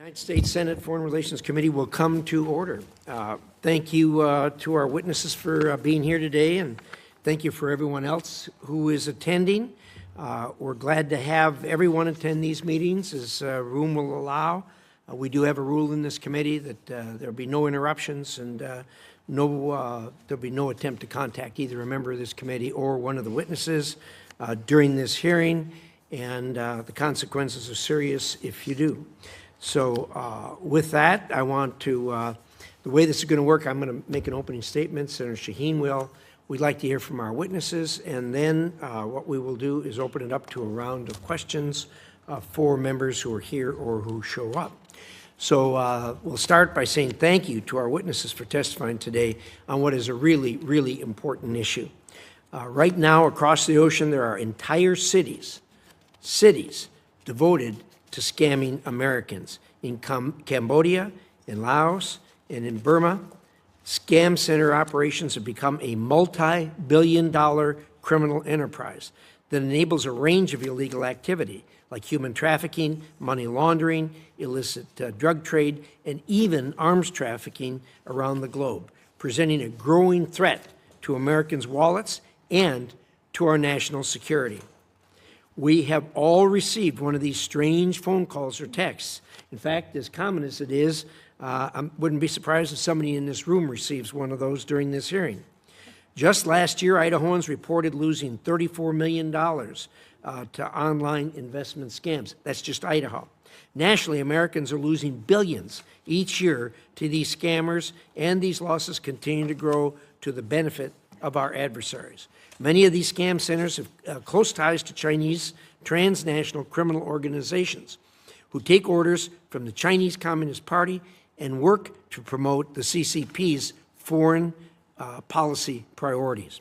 United States Senate Foreign Relations Committee will come to order. Thank you to our witnesses for being here today, and thank you for everyone else who is attending. We're glad to have everyone attend these meetings as room will allow. We do have a rule in this committee that there'll be no interruptions and there'll be no attempt to contact either a member of this committee or one of the witnesses during this hearing, and the consequences are serious if you do. So with that, I want to, the way this is going to work, I'm going to make an opening statement. Senator Shaheen will. We'd like to hear from our witnesses, and then what we will do is open it up to a round of questions for members who are here or who show up. So we'll start by saying thank you to our witnesses for testifying today on what is a really, really important issue. Right now, across the ocean, there are entire cities devoted to scamming Americans. In Cambodia, in Laos, and in Burma, scam center operations have become a multi-billion-dollar criminal enterprise that enables a range of illegal activity, like human trafficking, money laundering, illicit drug trade, and even arms trafficking around the globe, presenting a growing threat to Americans' wallets and to our national security. We have all received one of these strange phone calls or texts. In fact, as common as it is, I wouldn't be surprised if somebody in this room receives one of those during this hearing. Just last year, Idahoans reported losing $34 million to online investment scams. That's just Idaho. Nationally, Americans are losing billions each year to these scammers, and these losses continue to grow to the benefit of our adversaries. Many of these scam centers have close ties to Chinese transnational criminal organizations who take orders from the Chinese Communist Party and work to promote the CCP's foreign policy priorities.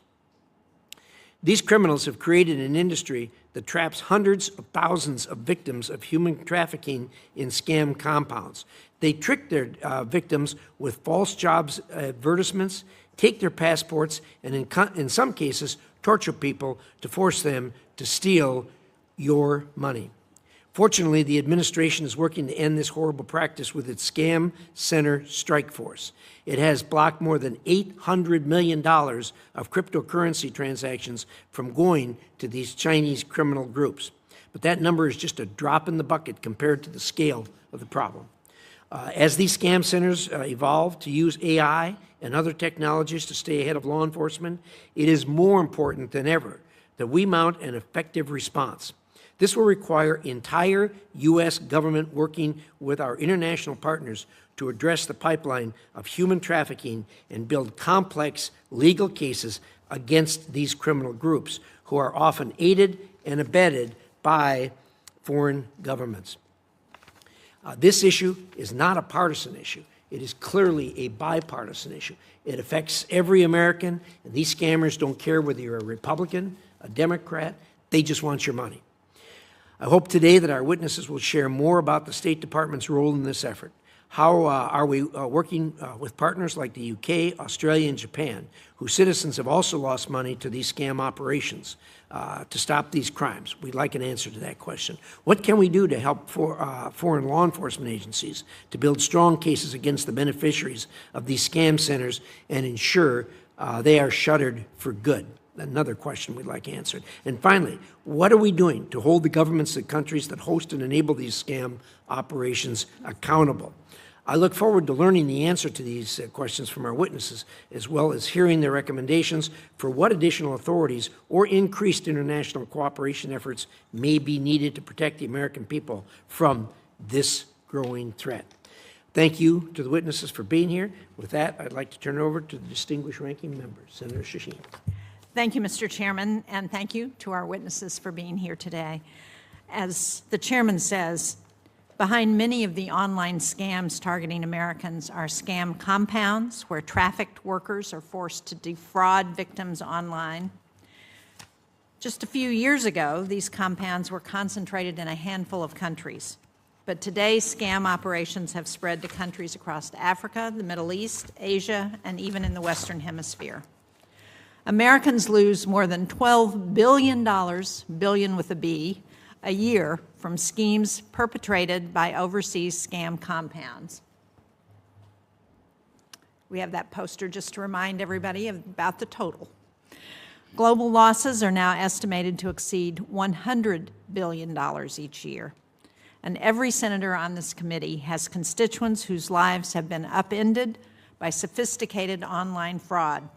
These criminals have created an industry that traps hundreds of thousands of victims of human trafficking in scam compounds. They trick their victims with false jobs advertisements, take their passports, and in some cases, torture people to force them to steal your money. Fortunately, the administration is working to end this horrible practice with its Scam Center Strike Force. It has blocked more than $800 million of cryptocurrency transactions from going to these Chinese criminal groups. But that number is just a drop in the bucket compared to the scale of the problem. As these scam centers evolve to use AI and other technologies to stay ahead of law enforcement, it is more important than ever that we mount an effective response. This will require entire U.S. government working with our international partners to address the pipeline of human trafficking and build complex legal cases against these criminal groups who are often aided and abetted by foreign governments. This issue is not a partisan issue. It is clearly a bipartisan issue. It affects every American, and these scammers don't care whether you're a Republican, a Democrat, they just want your money. I hope today that our witnesses will share more about the State Department's role in this effort. How are we working with partners like the UK, Australia, and Japan, whose citizens have also lost money to these scam operations to stop these crimes? We'd like an answer to that question. What can we do to help foreign law enforcement agencies to build strong cases against the beneficiaries of these scam centers and ensure they are shuttered for good? Another question we'd like answered. And finally, what are we doing to hold the governments of countries that host and enable these scam operations accountable? I look forward to learning the answer to these questions from our witnesses, as well as hearing their recommendations for what additional authorities or increased international cooperation efforts may be needed to protect the American people from this growing threat. Thank you to the witnesses for being here. With that, I'd like to turn it over to the distinguished ranking member, Senator Shaheen. Thank you, Mr. Chairman, and thank you to our witnesses for being here today. As the chairman says, behind many of the online scams targeting Americans are scam compounds where trafficked workers are forced to defraud victims online. Just a few years ago, these compounds were concentrated in a handful of countries. But today, scam operations have spread to countries across Africa, the Middle East, Asia, and even in the Western Hemisphere. Americans lose more than $12 billion, billion with a B, a year from schemes perpetrated by overseas scam compounds. We have that poster just to remind everybody about the total. Global losses are now estimated to exceed $100 billion each year. And every senator on this committee has constituents whose lives have been upended by sophisticated online fraud.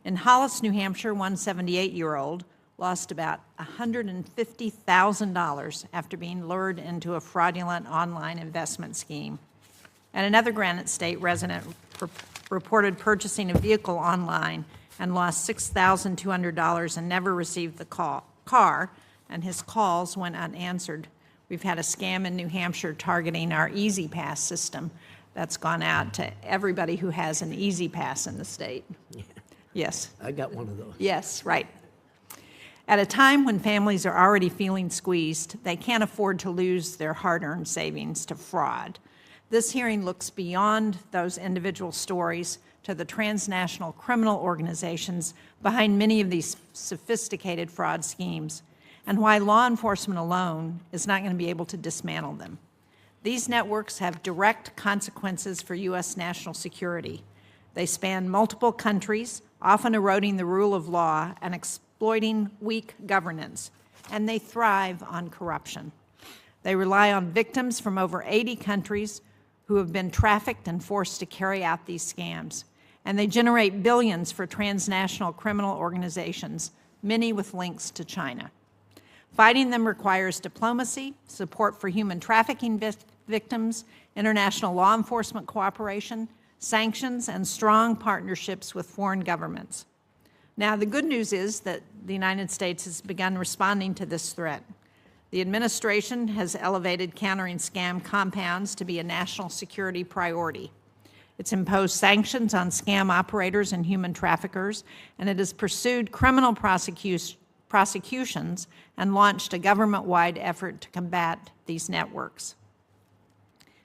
In Hollis, New Hampshire, one 78-year-old lost about $150,000 after being lured into a fraudulent online investment scheme. And another Granite State resident reported purchasing a vehicle online and lost $6,200 and never received the car, and his calls went unanswered. We've had a scam in New Hampshire targeting our Easy Pass system that's gone out to everybody who has an Easy Pass in the state. Yeah. Yes. I got one of those. Yes, right. At a time when families are already feeling squeezed, they can't afford to lose their hard-earned savings to fraud. This hearing looks beyond those individual stories to the transnational criminal organizations behind many of these sophisticated fraud schemes, and why law enforcement alone is not going to be able to dismantle them. These networks have direct consequences for U.S. national security. They span multiple countries, often eroding the rule of law and exploiting weak governance, and they thrive on corruption. They rely on victims from over 80 countries who have been trafficked and forced to carry out these scams, and they generate billions for transnational criminal organizations, many with links to China. Fighting them requires diplomacy, support for human trafficking victims, international law enforcement cooperation, sanctions, and strong partnerships with foreign governments. Now, the good news is that the United States has begun responding to this threat. The administration has elevated countering scam compounds to be a national security priority. It's imposed sanctions on scam operators and human traffickers, and it has pursued criminal prosecutions and launched a government-wide effort to combat these networks.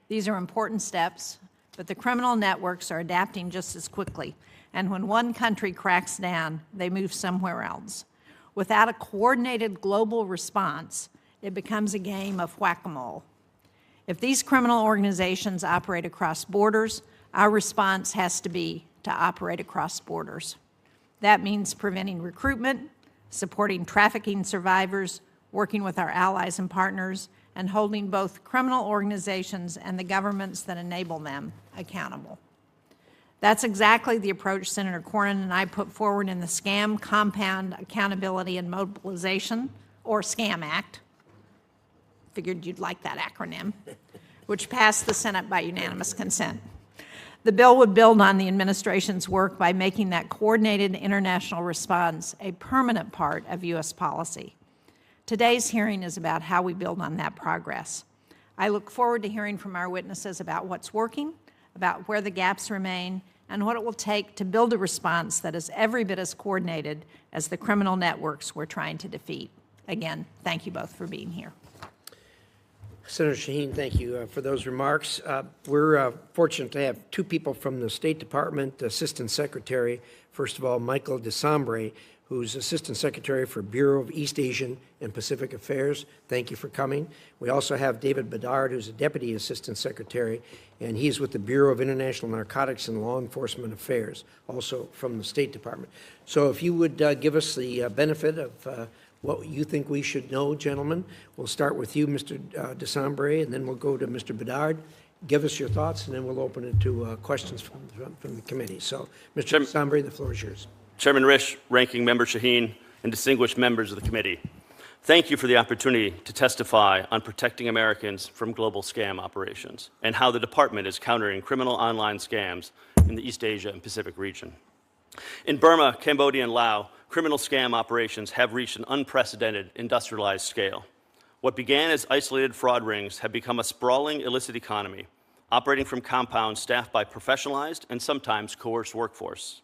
These are important steps, but the criminal networks are adapting just as quickly, and when one country cracks down, they move somewhere else. Without a coordinated global response, it becomes a game of whack-a-mole. If these criminal organizations operate across borders, our response has to be to operate across borders. That means preventing recruitment, supporting trafficking survivors, working with our allies and partners, and holding both criminal organizations and the governments that enable them accountable. That's exactly the approach Senator Cornyn and I put forward in the Scam Compound Accountability and Mobilization, or SCAM Act. Figured you'd like that acronym, which passed the Senate by unanimous consent. The bill would build on the administration's work by making that coordinated international response a permanent part of U.S. policy. Today's hearing is about how we build on that progress. I look forward to hearing from our witnesses about what's working, about where the gaps remain, and what it will take to build a response that is every bit as coordinated as the criminal networks we're trying to defeat. Again, thank you both for being here. Senator Shaheen, thank you for those remarks. We're fortunate to have two people from the State Department, Assistant Secretary. First of all, Michael DeSambre, who's Assistant Secretary for Bureau of East Asian and Pacific Affairs. Thank you for coming. We also have David Bedard, who's a Deputy Assistant Secretary, and he's with the Bureau of International Narcotics and Law Enforcement Affairs, also from the State Department. So if you would give us the benefit of what you think we should know, gentlemen. We'll start with you, Mr. DeSambre, and then we'll go to Mr. Bedard. Give us your thoughts, and then we'll open it to questions from the committee. So, Mr. DeSambre, the floor is yours. Chairman Risch, Ranking Member Shaheen, and distinguished members of the committee, thank you for the opportunity to testify on protecting Americans from global scam operations and how the department is countering criminal online scams in the East Asia and Pacific region. In Burma, Cambodia, and Laos, criminal scam operations have reached an unprecedented industrialized scale. What began as isolated fraud rings have become a sprawling illicit economy, operating from compounds staffed by professionalized and sometimes coerced workforce.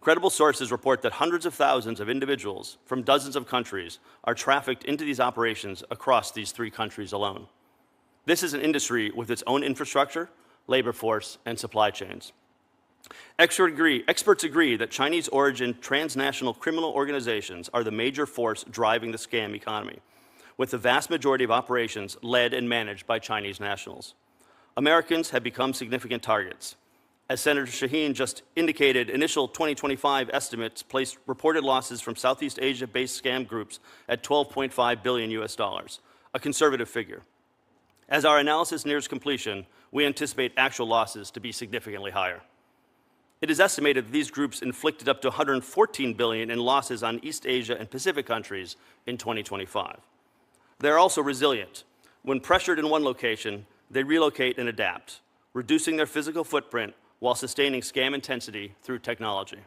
Credible sources report that hundreds of thousands of individuals from dozens of countries are trafficked into these operations across these three countries alone. This is an industry with its own infrastructure, labor force, and supply chains. Experts agree that Chinese-origin transnational criminal organizations are the major force driving the scam economy, with the vast majority of operations led and managed by Chinese nationals. Americans have become significant targets. As Senator Shaheen just indicated, initial 2025 estimates placed reported losses from Southeast Asia-based scam groups at $12.5 billion US, a conservative figure. As our analysis nears completion, we anticipate actual losses to be significantly higher. It is estimated that these groups inflicted up to $114 billion in losses on East Asia and Pacific countries in 2025. They're also resilient. When pressured in one location, they relocate and adapt, reducing their physical footprint while sustaining scam intensity through technology.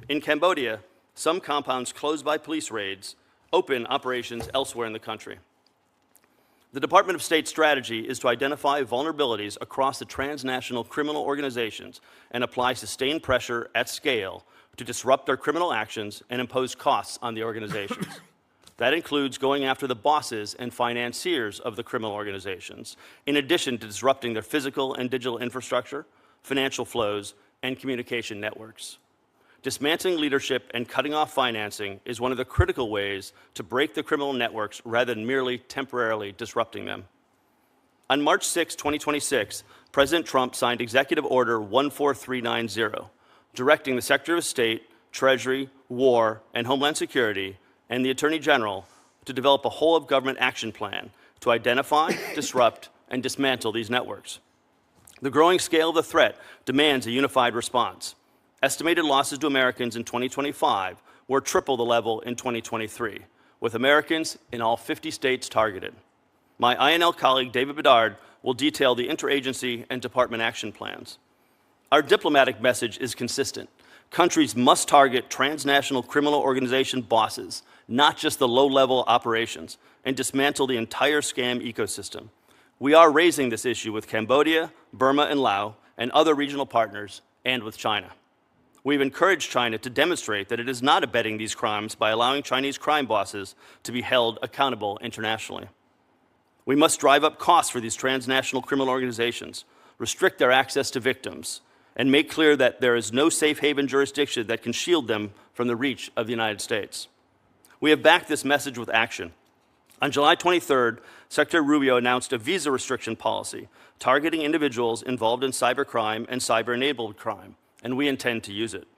In Cambodia, some compounds closed by police raids open operations elsewhere in the country. The Department of State's strategy is to identify vulnerabilities across the transnational criminal organizations and apply sustained pressure at scale to disrupt their criminal actions and impose costs on the organizations. That includes going after the bosses and financiers of the criminal organizations, in addition to disrupting their physical and digital infrastructure, financial flows, and communication networks. Dismantling leadership and cutting off financing is one of the critical ways to break the criminal networks rather than merely temporarily disrupting them. On March 6, 2026, President Trump signed Executive Order 14390, directing the Secretary of State, Treasury, War, and Homeland Security, and the Attorney General to develop a whole-of-government action plan to identify, disrupt, and dismantle these networks. The growing scale of the threat demands a unified response. Estimated losses to Americans in 2025 were triple the level in 2023, with Americans in all 50 states targeted. My INL colleague, David Bedard, will detail the interagency and department action plans. Our diplomatic message is consistent. Countries must target transnational criminal organization bosses, not just the low-level operations, and dismantle the entire scam ecosystem. We are raising this issue with Cambodia, Burma, and Laos, and other regional partners, and with China. We've encouraged China to demonstrate that it is not abetting these crimes by allowing Chinese crime bosses to be held accountable internationally. We must drive up costs for these transnational criminal organizations, restrict their access to victims, and make clear that there is no safe haven jurisdiction that can shield them from the reach of the United States. We have backed this message with action. On July 23rd, Secretary Rubio announced a visa restriction policy targeting individuals involved in cybercrime and cyber-enabled crime, and we intend to use it.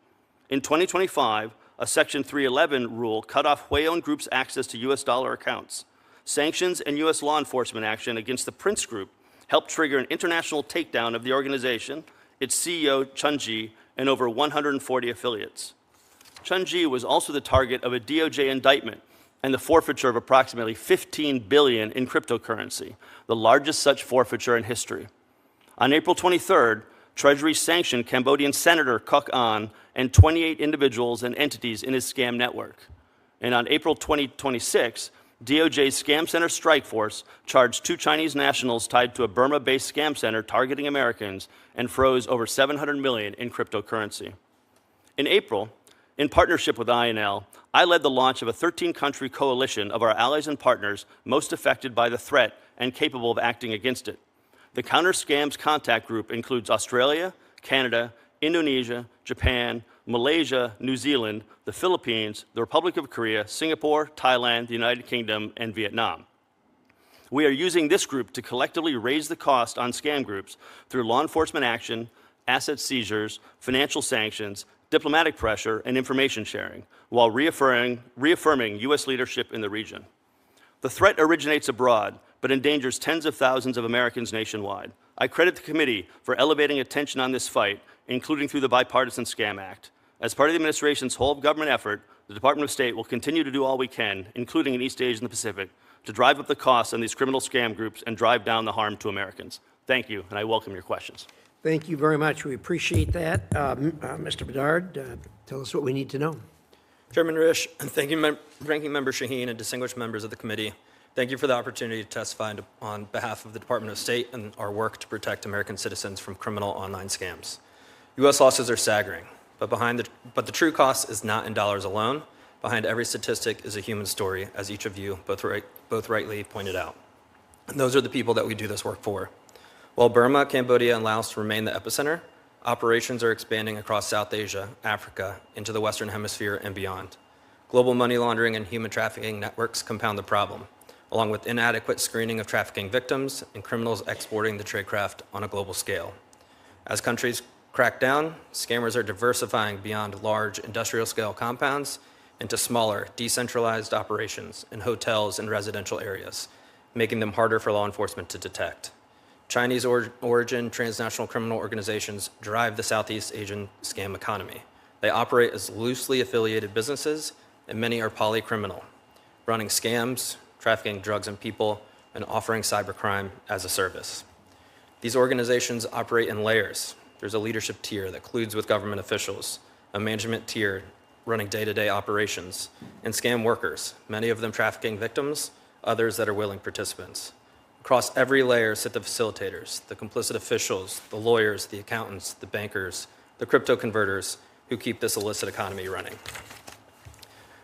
In 2025, a Section 311 rule cut off Huion Group's access to US dollar accounts. Sanctions and US law enforcement action against the Prince Group helped trigger an international takedown of the organization, its CEO, Chun Ji, and over 140 affiliates. Chun Ji was also the target of a DOJ indictment and the forfeiture of approximately $15 billion in cryptocurrency, the largest such forfeiture in history. On April 23rd, Treasury sanctioned Cambodian Senator Kok An and 28 individuals and entities in his scam network. And on April 2026, DOJ's Scam Center Strike Force charged 2 Chinese nationals tied to a Burma-based scam center targeting Americans and froze over $700 million in cryptocurrency. In April, in partnership with INL, I led the launch of a 13-country coalition of our allies and partners most affected by the threat and capable of acting against it. The Counter Scams Contact Group includes Australia, Canada, Indonesia, Japan, Malaysia, New Zealand, the Philippines, the Republic of Korea, Singapore, Thailand, the United Kingdom, and Vietnam. We are using this group to collectively raise the cost on scam groups through law enforcement action, asset seizures, financial sanctions, diplomatic pressure, and information sharing, while reaffirming U.S. leadership in the region. The threat originates abroad, but endangers tens of thousands of Americans nationwide. I credit the committee for elevating attention on this fight, including through the Bipartisan Scam Act. As part of the administration's whole-of-government effort, the Department of State will continue to do all we can, including in East Asia and the Pacific, to drive up the costs on these criminal scam groups and drive down the harm to Americans. Thank you, and I welcome your questions. Thank you very much. We appreciate that. Mr. Bedard, tell us what we need to know. Chairman Risch, and thank you, Ranking Member Shaheen, and distinguished members of the committee. Thank you for the opportunity to testify on behalf of the Department of State and our work to protect American citizens from criminal online scams. U.S. losses are staggering, but the true cost is not in dollars alone. Behind every statistic is a human story, as each of you both rightly pointed out. And those are the people that we do this work for. While Burma, Cambodia, and Laos remain the epicenter, operations are expanding across South Asia, Africa, into the Western Hemisphere and beyond. Global money laundering and human trafficking networks compound the problem. along with inadequate screening of trafficking victims and criminals exporting the tradecraft on a global scale. As countries crack down, scammers are diversifying beyond large industrial-scale compounds into smaller, decentralized operations in hotels and residential areas, making them harder for law enforcement to detect. Chinese origin transnational criminal organizations drive the Southeast Asian scam economy. They operate as loosely affiliated businesses, and many are polycriminal, running scams, trafficking drugs and people, and offering cybercrime as a service. These organizations operate in layers. There's a leadership tier that colludes with government officials, a management tier running day-to-day operations, and scam workers, many of them trafficking victims, others that are willing participants. Across every layer sit the facilitators, the complicit officials, the lawyers, the accountants, the bankers, the crypto converters who keep this illicit economy running.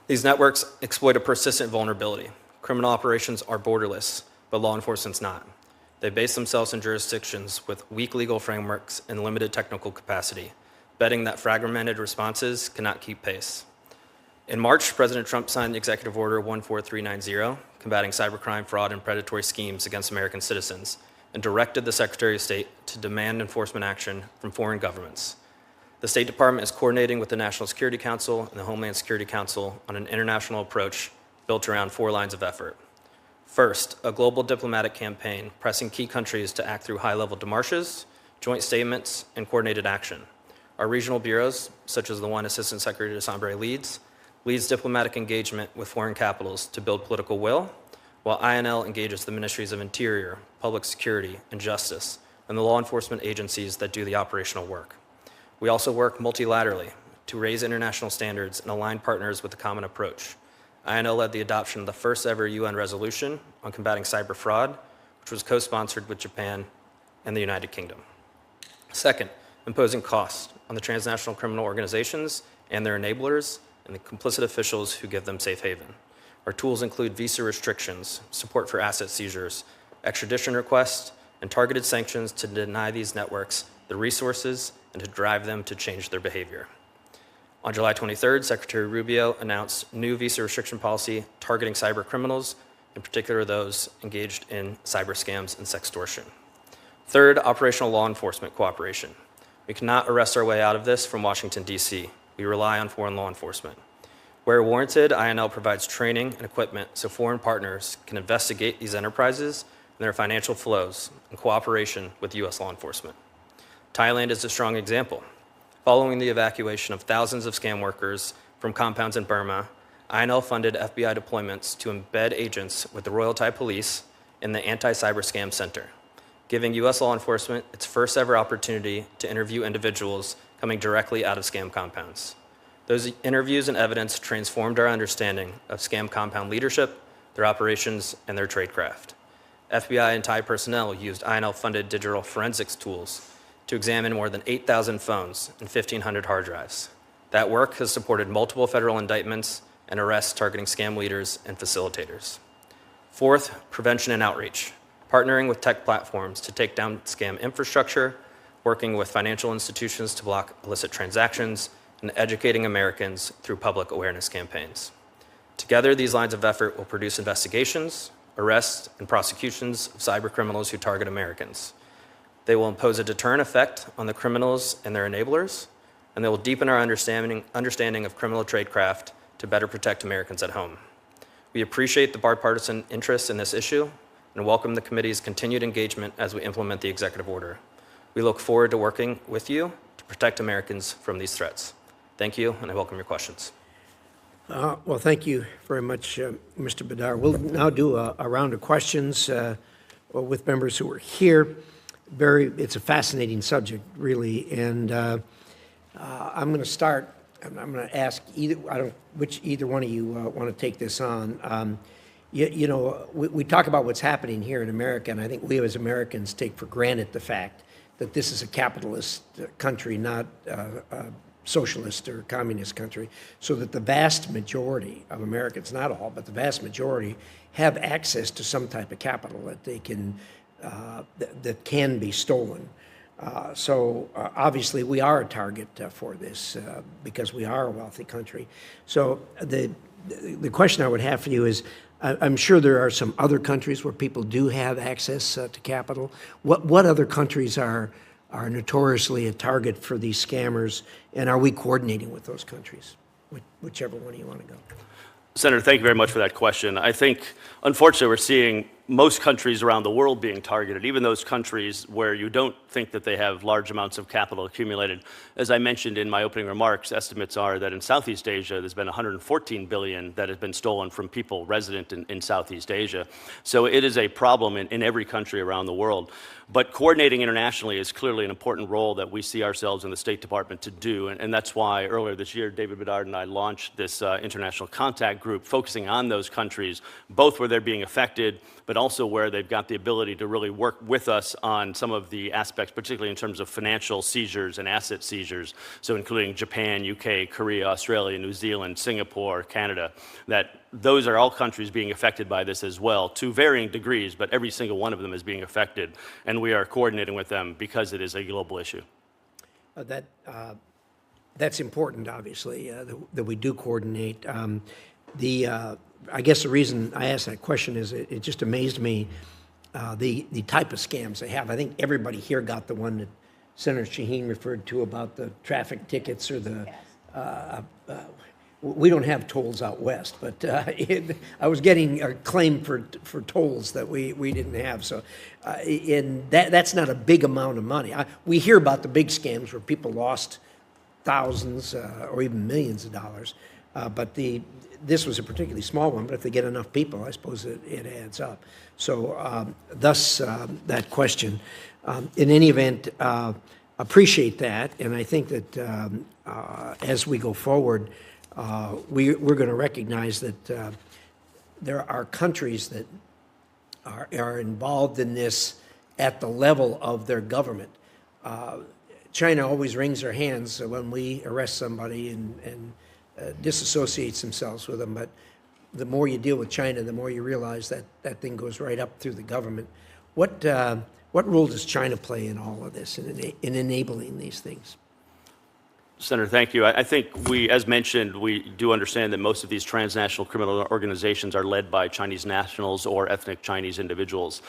These networks exploit a persistent vulnerability. Criminal operations are borderless, but law enforcement's not. They base themselves in jurisdictions with weak legal frameworks and limited technical capacity, betting that fragmented responses cannot keep pace. In March, President Trump signed Executive Order 14390, combating cybercrime, fraud, and predatory schemes against American citizens, and directed the Secretary of State to demand enforcement action from foreign governments. The State Department is coordinating with the National Security Council and the Homeland Security Council on an international approach built around 4 lines of effort. First, a global diplomatic campaign pressing key countries to act through high-level démarches, joint statements, and coordinated action. Our regional bureaus, such as the one Assistant Secretary DeSambre leads diplomatic engagement with foreign capitals to build political will, while INL engages the Ministries of Interior, Public Security, and Justice, and the law enforcement agencies that do the operational work. We also work multilaterally to raise international standards and align partners with a common approach. INL led the adoption of the first ever UN resolution on combating cyber fraud, which was co-sponsored with Japan and the United Kingdom. Second, imposing costs on the transnational criminal organizations and their enablers and the complicit officials who give them safe haven. Our tools include visa restrictions, support for asset seizures, extradition requests, and targeted sanctions to deny these networks the resources and to drive them to change their behavior. On July 23rd, Secretary Rubio announced new visa restriction policy targeting cyber criminals, in particular those engaged in cyber scams and sextortion. Third, operational law enforcement cooperation. We cannot arrest our way out of this from Washington, D.C. We rely on foreign law enforcement. Where warranted, INL provides training and equipment so foreign partners can investigate these enterprises and their financial flows in cooperation with U.S. law enforcement. Thailand is a strong example. Following the evacuation of thousands of scam workers from compounds in Burma, INL funded FBI deployments to embed agents with the Royal Thai Police in the Anti-Cyber Scam Center, giving U.S. law enforcement its first ever opportunity to interview individuals coming directly out of scam compounds. Those interviews and evidence transformed our understanding of scam compound leadership, their operations, and their tradecraft. FBI and Thai personnel used INL-funded digital forensics tools to examine more than 8,000 phones and 1,500 hard drives. That work has supported multiple federal indictments and arrests targeting scam leaders and facilitators. Fourth, prevention and outreach, partnering with tech platforms to take down scam infrastructure, working with financial institutions to block illicit transactions, and educating Americans through public awareness campaigns. Together, these lines of effort will produce investigations, arrests, and prosecutions of cyber criminals who target Americans. They will impose a deterrent effect on the criminals and their enablers, and they will deepen our understanding of criminal tradecraft to better protect Americans at home. We appreciate the bipartisan interest in this issue and welcome the committee's continued engagement as we implement the executive order. We look forward to working with you to protect Americans from these threats. Thank you, and I welcome your questions. Well, thank you very much, Mr. Badar. We'll now do a round of questions with members who are here. It's a fascinating subject, really, and I'm going to start. I'm going to ask either one of you want to take this on. You know, we talk about what's happening here in America, and I think we as Americans take for granted the fact that this is a capitalist country, not a socialist or communist country, so that the vast majority of Americans, not all, but the vast majority, have access to some type of capital that they can that can be stolen. So obviously we are a target for this because we are a wealthy country. So the question I would have for you is, I'm sure there are some other countries where people do have access to capital. What other countries are notoriously a target for these scammers, and are we coordinating with those countries? Whichever one you want to go. Senator, thank you very much for that question. I think, unfortunately, we're seeing most countries around the world being targeted, even those countries where you don't think that they have large amounts of capital accumulated. As I mentioned in my opening remarks, estimates are that in Southeast Asia, there's been $114 billion that has been stolen from people resident in Southeast Asia. So it is a problem in every country around the world. But coordinating internationally is clearly an important role that we see ourselves in the State Department to do. And that's why earlier this year, David Bedard and I launched this international contact group focusing on those countries, both where they're being affected, but also where they've got the ability to really work with us on some of the aspects, particularly in terms of financial seizures and asset seizures, so including Japan, UK, Korea, Australia, New Zealand, Singapore, Canada, that those are all countries being affected by this as well, to varying degrees, but every single one of them is being affected, and we are coordinating with them because it is a global issue. That's important, obviously, that we do coordinate. I guess the reason I asked that question is it just amazed me, the type of scams they have. I think everybody here got the one that Senator Shaheen referred to about the traffic tickets or the, we don't have tolls out west, but I was getting a claim for tolls that we didn't have. So and that's not a big amount of money. We hear about the big scams where people lost thousands or even millions of dollars, but this was a particularly small one, but if they get enough people, I suppose it adds up. So thus that question. In any event, appreciate that, and I think that as we go forward, we're going to recognize that there are countries that are involved in this at the level of their government. China always wrings their hands when we arrest somebody and disassociates themselves with them, but the more you deal with China, the more you realize that that thing goes right up through the government. What role does China play in all of this, in enabling these things? Senator, thank you. I think we, as mentioned, we do understand that most of these transnational criminal organizations are led by Chinese nationals or ethnic Chinese individuals.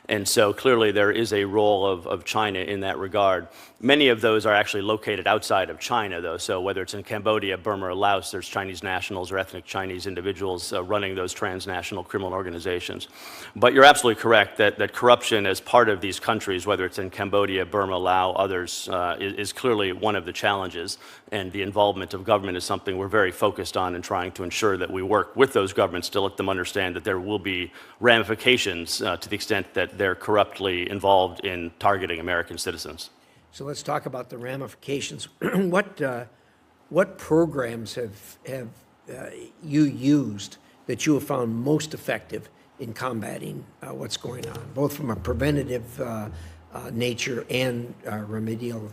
And so clearly there is a role of China in that regard. Many of those are actually located outside of China, though. So whether it's in Cambodia, Burma, or Laos, there's Chinese nationals or ethnic Chinese individuals running those transnational criminal organizations. But you're absolutely correct that corruption as part of these countries, whether it's in Cambodia, Burma, Laos, others, is clearly one of the challenges. And the involvement of government is something we're very focused on and trying to ensure that we work with those governments to let them understand that there will be ramifications to the extent that they're corruptly involved in targeting American citizens. So let's talk about the ramifications. What programs have you used that you have found most effective in combating what's going on, both from a preventative nature and remedial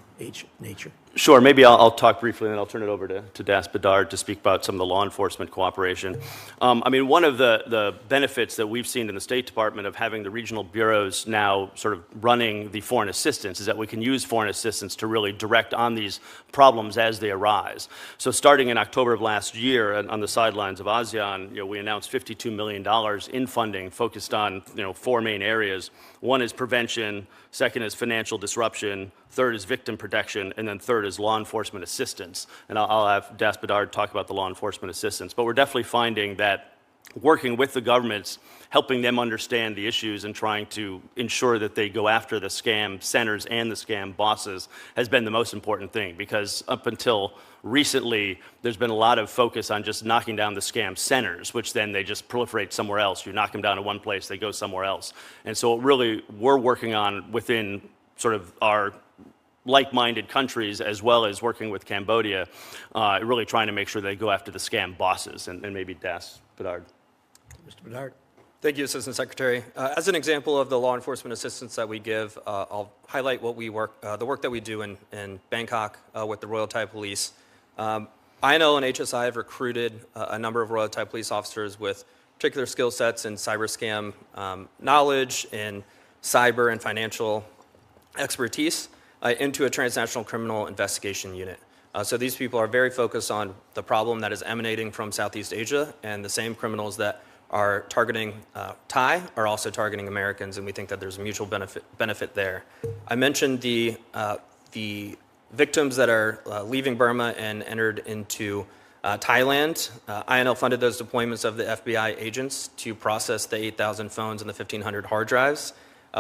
nature? Sure. Maybe I'll talk briefly, and then I'll turn it over to Das Bedard to speak about some of the law enforcement cooperation. I mean, one of the benefits that we've seen in the State Department of having the regional bureaus now sort of running the foreign assistance is that we can use foreign assistance to really direct on these problems as they arise. So starting in October of last year, on the sidelines of ASEAN, we announced $52 million in funding focused on 4 main areas. One is prevention, second is financial disruption, third is victim protection, and then third is law enforcement assistance. And I'll have Das Bedard talk about the law enforcement assistance. But we're definitely finding that working with the governments, helping them understand the issues and trying to ensure that they go after the scam centers and the scam bosses has been the most important thing, because up until recently, there's been a lot of focus on just knocking down the scam centers, which then they just proliferate somewhere else. You knock them down in one place, they go somewhere else. And so really, we're working on within sort of our like-minded countries, as well as working with Cambodia, really trying to make sure they go after the scam bosses. And maybe Das Bedard. Mr. Bedard. Thank you, Assistant Secretary. As an example of the law enforcement assistance that we give, I'll highlight what the work that we do in Bangkok with the Royal Thai Police. INL and HSI have recruited a number of Royal Thai Police officers with particular skill sets in cyber scam knowledge, in cyber and financial expertise into a transnational criminal investigation unit. So these people are very focused on the problem that is emanating from Southeast Asia and the same criminals that are targeting Thai are also targeting Americans, and we think that there's a mutual benefit there. I mentioned the victims that are leaving Burma and entered into Thailand. INL funded those deployments of the FBI agents to process the 8,000 phones and the 1,500 hard drives.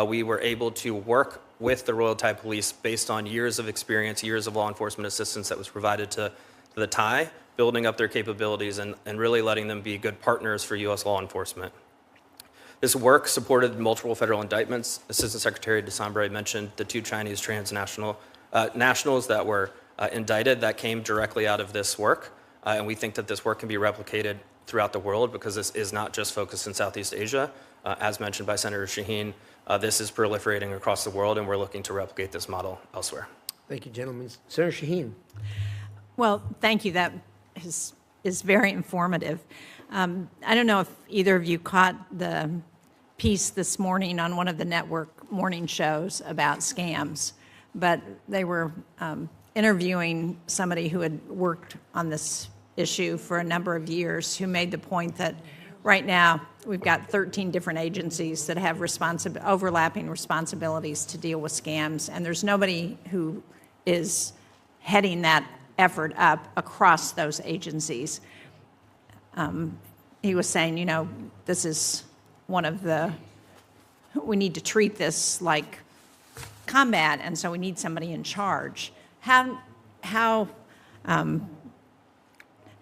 We were able to work with the Royal Thai Police based on years of experience, years of law enforcement assistance that was provided to the Thai, building up their capabilities and really letting them be good partners for U.S. law enforcement. This work supported multiple federal indictments. Assistant Secretary DeSambre mentioned the 2 Chinese transnational nationals that were indicted that came directly out of this work. And we think that this work can be replicated throughout the world because this is not just focused in Southeast Asia. As mentioned by Senator Shaheen, this is proliferating across the world, and we're looking to replicate this model elsewhere. Thank you, gentlemen. Senator Shaheen. Well, thank you. That is very informative. I don't know if either of you caught the piece this morning on one of the network morning shows about scams, but they were interviewing somebody who had worked on this issue for a number of years, who made the point that right now we've got 13 different agencies that have overlapping responsibilities to deal with scams, and there's nobody who is heading that effort up across those agencies. He was saying, you know, this is one of the, we need to treat this like combat, and so we need somebody in charge. How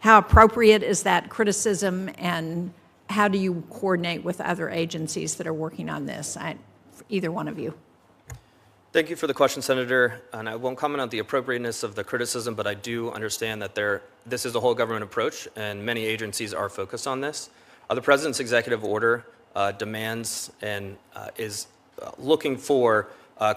appropriate is that criticism, and how do you coordinate with other agencies that are working on this? Either one of you. Thank you for the question, Senator. And I won't comment on the appropriateness of the criticism, but I do understand that this is a whole government approach, and many agencies are focused on this. The President's executive order demands and is looking for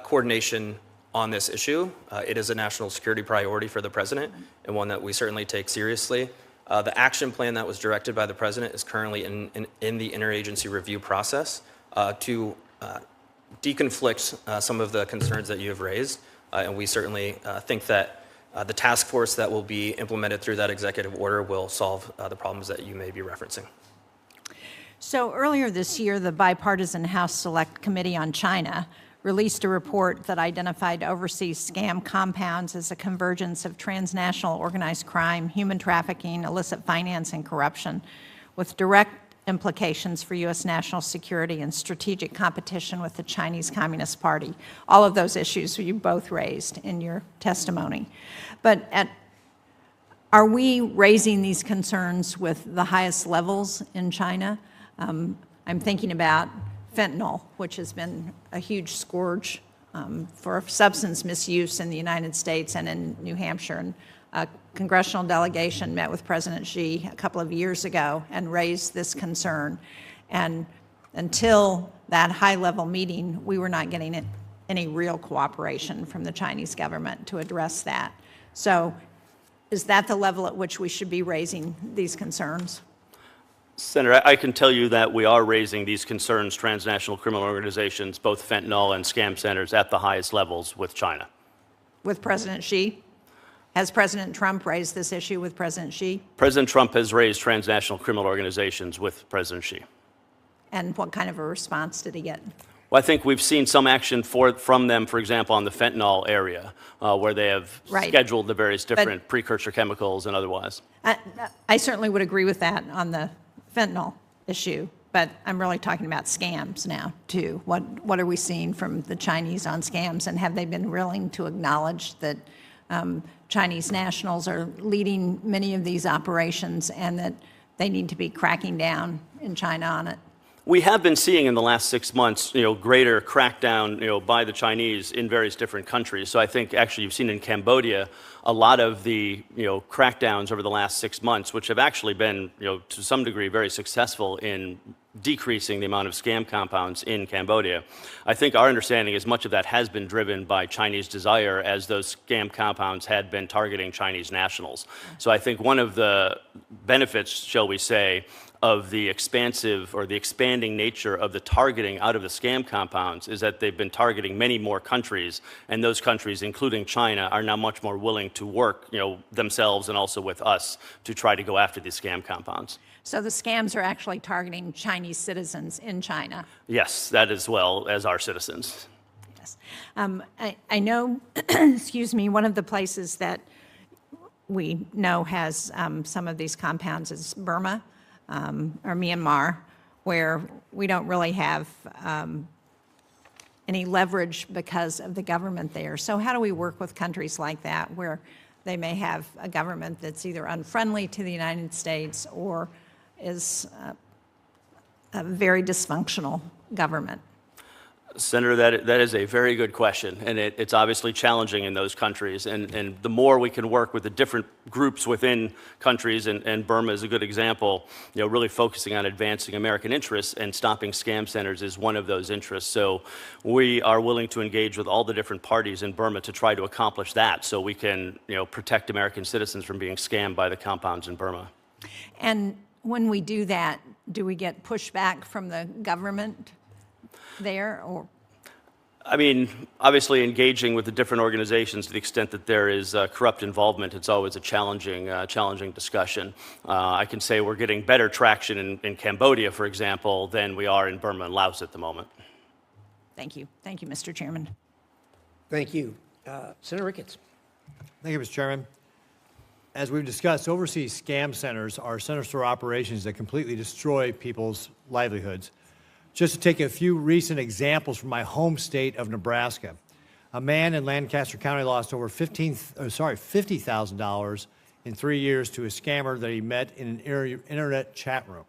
coordination on this issue. It is a national security priority for the President, and one that we certainly take seriously. The action plan that was directed by the President is currently in the interagency review process to deconflict some of the concerns that you have raised. And we certainly think that the task force that will be implemented through that executive order will solve the problems that you may be referencing. So earlier this year, the bipartisan House Select Committee on China released a report that identified overseas scam compounds as a convergence of transnational organized crime, human trafficking, illicit finance, and corruption, with direct implications for U.S. national security and strategic competition with the Chinese Communist Party. All of those issues you both raised in your testimony. But are we raising these concerns with the highest levels in China? I'm thinking about fentanyl, which has been a huge scourge for substance misuse in the United States and in New Hampshire. And a congressional delegation met with President Xi a couple of years ago and raised this concern. And until that high-level meeting, we were not getting any real cooperation from the Chinese government to address that. So is that the level at which we should be raising these concerns? Senator, I can tell you that we are raising these concerns, transnational criminal organizations, both fentanyl and scam centers, at the highest levels with China. With President Xi? Has President Trump raised this issue with President Xi? President Trump has raised transnational criminal organizations with President Xi. And what kind of a response did he get? Well, I think we've seen some action from them, for example, on the fentanyl area, where they have scheduled the various different precursor chemicals and otherwise. I certainly would agree with that on the fentanyl issue, but I'm really talking about scams now, too. What are we seeing from the Chinese on scams, and have they been willing to acknowledge that Chinese nationals are leading many of these operations and that they need to be cracking down in China on it? We have been seeing in the last 6 months, greater crackdown, by the Chinese in various different countries. So I think actually you've seen in Cambodia a lot of the, crackdowns over the last 6 months, which have actually been, to some degree very successful in decreasing the amount of scam compounds in Cambodia. I think our understanding is much of that has been driven by Chinese desire, as those scam compounds had been targeting Chinese nationals. So I think one of the benefits, shall we say, of the expansive or the expanding nature of the targeting out of the scam compounds is that they've been targeting many more countries, and those countries, including China, are now much more willing to work, themselves and also with us to try to go after these scam compounds. So the scams are actually targeting Chinese citizens in China? Yes, that as well as our citizens. Yes. I know, excuse me, one of the places that we know has some of these compounds is Burma or Myanmar, where we don't really have any leverage because of the government there. So how do we work with countries like that, where they may have a government that's either unfriendly to the United States or is a very dysfunctional government? Senator, that is a very good question, and it's obviously challenging in those countries. And the more we can work with the different groups within countries, and Burma is a good example, really focusing on advancing American interests and stopping scam centers is one of those interests. So we are willing to engage with all the different parties in Burma to try to accomplish that, so we can, protect American citizens from being scammed by the compounds in Burma. And when we do that, do we get pushback from the government there, or? I mean, obviously engaging with the different organizations to the extent that there is corrupt involvement, it's always a challenging discussion. I can say we're getting better traction in Cambodia, for example, than we are in Burma and Laos at the moment. Thank you. Thank you, Mr. Chairman. Thank you. Senator Ricketts. Thank you, Mr. Chairman. As we've discussed, overseas scam centers are sinister operations that completely destroy people's livelihoods. Just to take a few recent examples from my home state of Nebraska, a man in Lancaster County lost over $50,000 in 3 years to a scammer that he met in an internet chat room.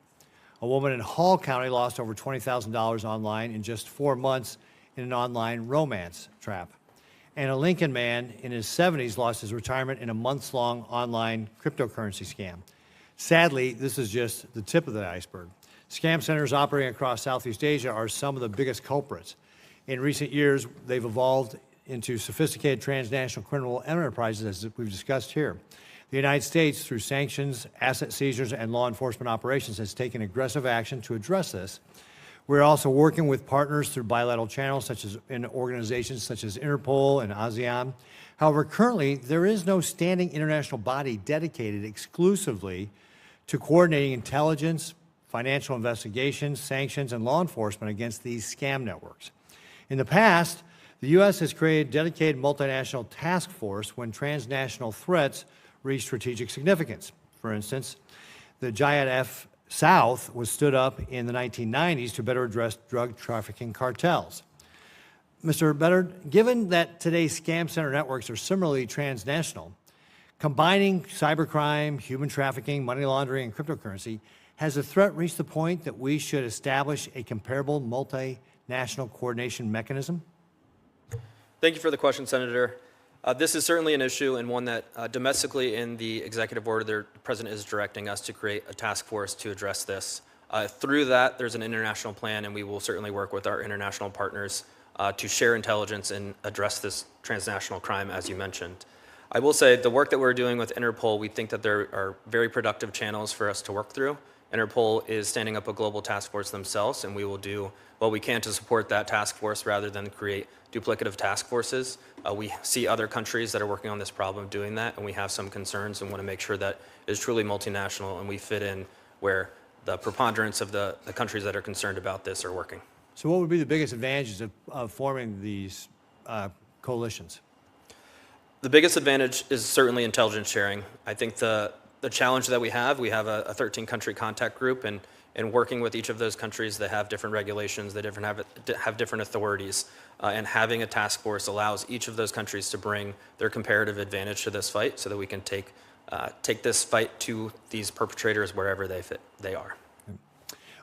A woman in Hall County lost over $20,000 online in just 4 months in an online romance trap. And a Lincoln man in his 70s lost his retirement in a months-long online cryptocurrency scam. Sadly, this is just the tip of the iceberg. Scam centers operating across Southeast Asia are some of the biggest culprits. In recent years, they've evolved into sophisticated transnational criminal enterprises, as we've discussed here. The United States, through sanctions, asset seizures, and law enforcement operations, has taken aggressive action to address this. We're also working with partners through bilateral channels, such as in organizations such as Interpol and ASEAN. However, currently, there is no standing international body dedicated exclusively to coordinating intelligence, financial investigations, sanctions, and law enforcement against these scam networks. In the past, the U.S. has created a dedicated multinational task force when transnational threats reach strategic significance. For instance, the Giant F South was stood up in the 1990s to better address drug trafficking cartels. Mr. Bedard, given that today's scam center networks are similarly transnational, combining cybercrime, human trafficking, money laundering, and cryptocurrency, has the threat reached the point that we should establish a comparable multinational coordination mechanism? Thank you for the question, Senator. This is certainly an issue, and one that domestically in the executive order, the President is directing us to create a task force to address this. Through that, there's an international plan, and we will certainly work with our international partners to share intelligence and address this transnational crime, as you mentioned. I will say the work that we're doing with Interpol, we think that there are very productive channels for us to work through. Interpol is standing up a global task force themselves, and we will do what we can to support that task force rather than create duplicative task forces. We see other countries that are working on this problem doing that, and we have some concerns and want to make sure that it is truly multinational and we fit in where the preponderance of the countries that are concerned about this are working. So what would be the biggest advantages of forming these coalitions? The biggest advantage is certainly intelligence sharing. I think the challenge that we have a 13-country contact group, and working with each of those countries that have different regulations, that have different authorities, and having a task force allows each of those countries to bring their comparative advantage to this fight so that we can take this fight to these perpetrators wherever they are.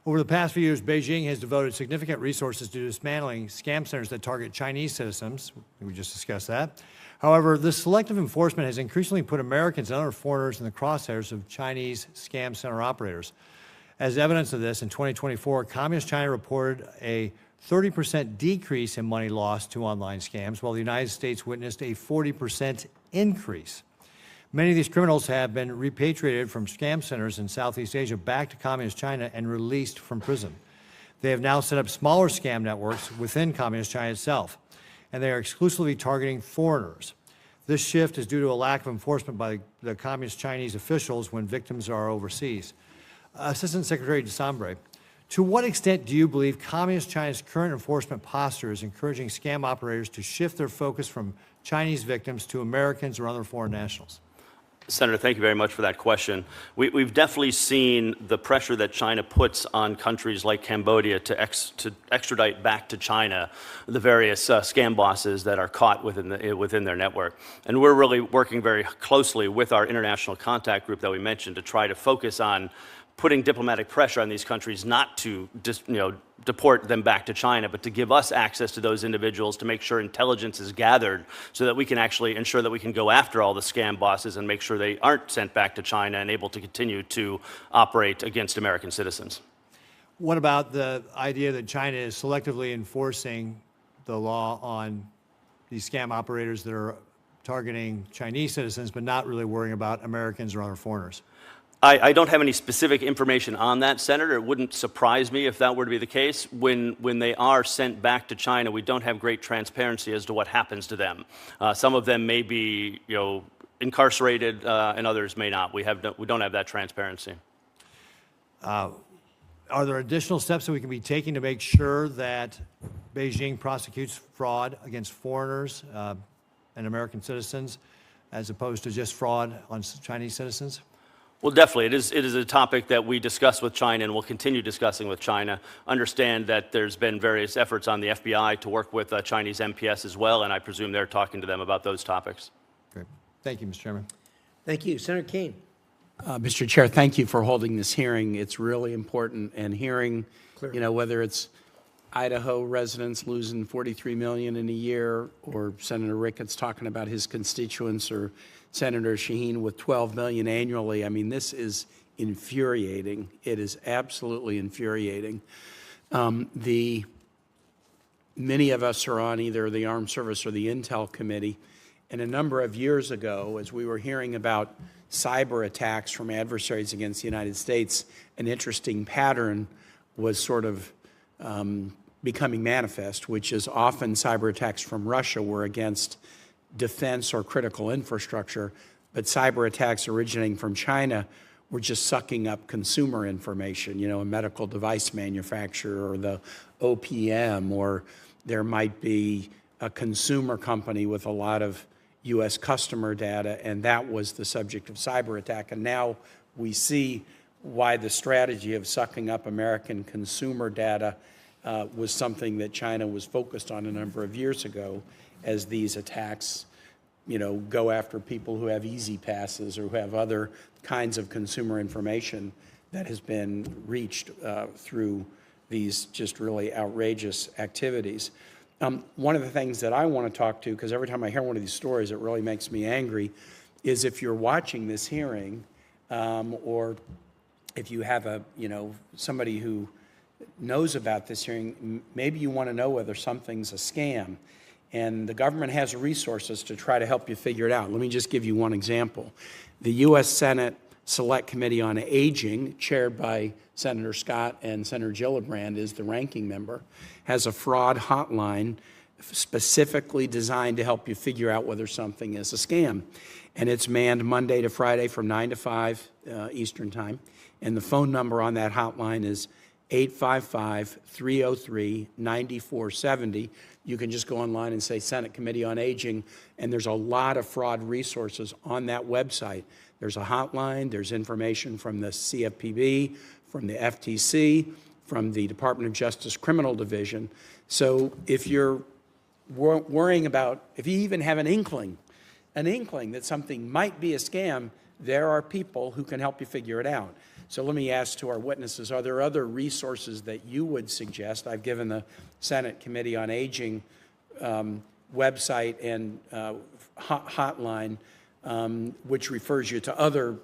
Over the past few years, Beijing has devoted significant resources to dismantling scam centers that target Chinese citizens. We just discussed that. However, this selective enforcement has increasingly put Americans and other foreigners in the crosshairs of Chinese scam center operators. As evidence of this, in 2024, Communist China reported a 30% decrease in money lost to online scams, while the United States witnessed a 40% increase. Many of these criminals have been repatriated from scam centers in Southeast Asia back to Communist China and released from prison. They have now set up smaller scam networks within Communist China itself, and they are exclusively targeting foreigners. This shift is due to a lack of enforcement by the Communist Chinese officials when victims are overseas. Assistant Secretary DeSambre, to what extent do you believe Communist China's current enforcement posture is encouraging scam operators to shift their focus from Chinese victims to Americans or other foreign nationals? Senator, thank you very much for that question. We've definitely seen the pressure that China puts on countries like Cambodia to extradite back to China the various scam bosses that are caught within their network. And we're really working very closely with our international contact group that we mentioned to try to focus on putting diplomatic pressure on these countries not to deport them back to China, but to give us access to those individuals to make sure intelligence is gathered so that we can actually ensure that we can go after all the scam bosses and make sure they aren't sent back to China and able to continue to operate against American citizens. What about the idea that China is selectively enforcing the law on these scam operators that are targeting Chinese citizens but not really worrying about Americans or other foreigners? I don't have any specific information on that, Senator. It wouldn't surprise me if that were to be the case. When they are sent back to China, we don't have great transparency as to what happens to them. Some of them may be, incarcerated, and others may not. We don't have that transparency. Are there additional steps that we can be taking to make sure that Beijing prosecutes fraud against foreigners and American citizens, as opposed to just fraud on Chinese citizens? Well, definitely. It is a topic that we discuss with China and will continue discussing with China. Understand that there's been various efforts on the FBI to work with Chinese MPS as well, and I presume they're talking to them about those topics. Great. Thank you, Mr. Chairman. Thank you. Senator Kane. Mr. Chair, thank you for holding this hearing. It's really important, and hearing, whether it's Idaho residents losing $43 million in a year, or Senator Ricketts talking about his constituents, or Senator Shaheen with $12 million annually. I mean, this is infuriating. It is absolutely infuriating. Many of us are on either the Armed Service or the Intel Committee, and a number of years ago, as we were hearing about cyber attacks from adversaries against the United States, an interesting pattern was sort of becoming manifest, which is often cyber attacks from Russia were against defense or critical infrastructure, but cyber attacks originating from China were just sucking up consumer information, a medical device manufacturer or the OPM, or there might be a consumer company with a lot of U.S. customer data, and that was the subject of cyber attack. And now we see why the strategy of sucking up American consumer data was something that China was focused on a number of years ago, as these attacks, go after people who have easy passes or who have other kinds of consumer information that has been reached through these just really outrageous activities. One of the things that I want to talk to, because every time I hear one of these stories, it really makes me angry, is if you're watching this hearing, or if you have somebody who knows about this hearing, maybe you want to know whether something's a scam. And the government has resources to try to help you figure it out. Let me just give you one example. The U.S. Senate Select Committee on Aging, chaired by Senator Scott and Senator Gillibrand, is the ranking member, has a fraud hotline specifically designed to help you figure out whether something is a scam. And it's manned Monday to Friday from 9 to 5 Eastern Time. And the phone number on that hotline is 855-303-9470. You can just go online and say Senate Committee on Aging, and there's a lot of fraud resources on that website. There's a hotline, there's information from the CFPB, from the FTC, from the Department of Justice Criminal Division. So if you're worrying about, if you even have an inkling that something might be a scam, there are people who can help you figure it out. So let me ask to our witnesses, are there other resources that you would suggest? I've given the Senate Committee on Aging website and hotline, which refers you to other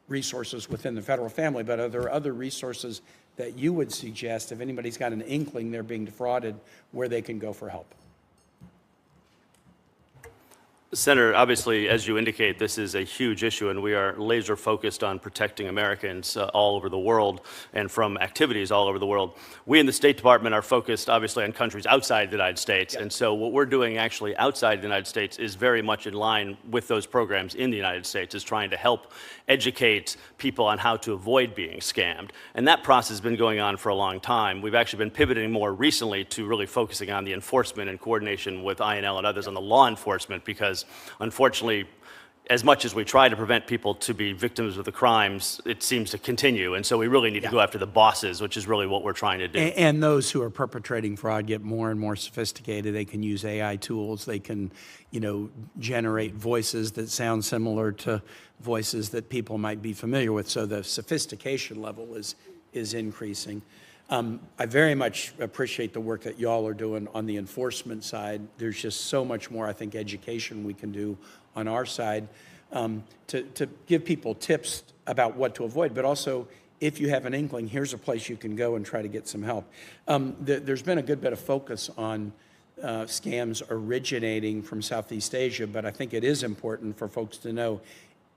resources within the federal family, but are there other resources that you would suggest if anybody's got an inkling they're being defrauded, where they can go for help? Senator, obviously, as you indicate, this is a huge issue, and we are laser focused on protecting Americans all over the world and from activities all over the world. We in the State Department are focused, obviously, on countries outside the United States, and so what we're doing actually outside the United States is very much in line with those programs in the United States, is trying to help educate people on how to avoid being scammed. And that process has been going on for a long time. We've actually been pivoting more recently to really focusing on the enforcement and coordination with INL and others on the law enforcement, because unfortunately, as much as we try to prevent people to be victims of the crimes, it seems to continue. And so we really need to go after the bosses, which is really what we're trying to do. And those who are perpetrating fraud get more and more sophisticated. They can use AI tools. They can, generate voices that sound similar to voices that people might be familiar with. So the sophistication level is increasing. I very much appreciate the work that y'all are doing on the enforcement side. There's just so much more, I think, education we can do on our side to give people tips about what to avoid, but also, if you have an inkling, here's a place you can go and try to get some help. There's been a good bit of focus on scams originating from Southeast Asia, but I think it is important for folks to know,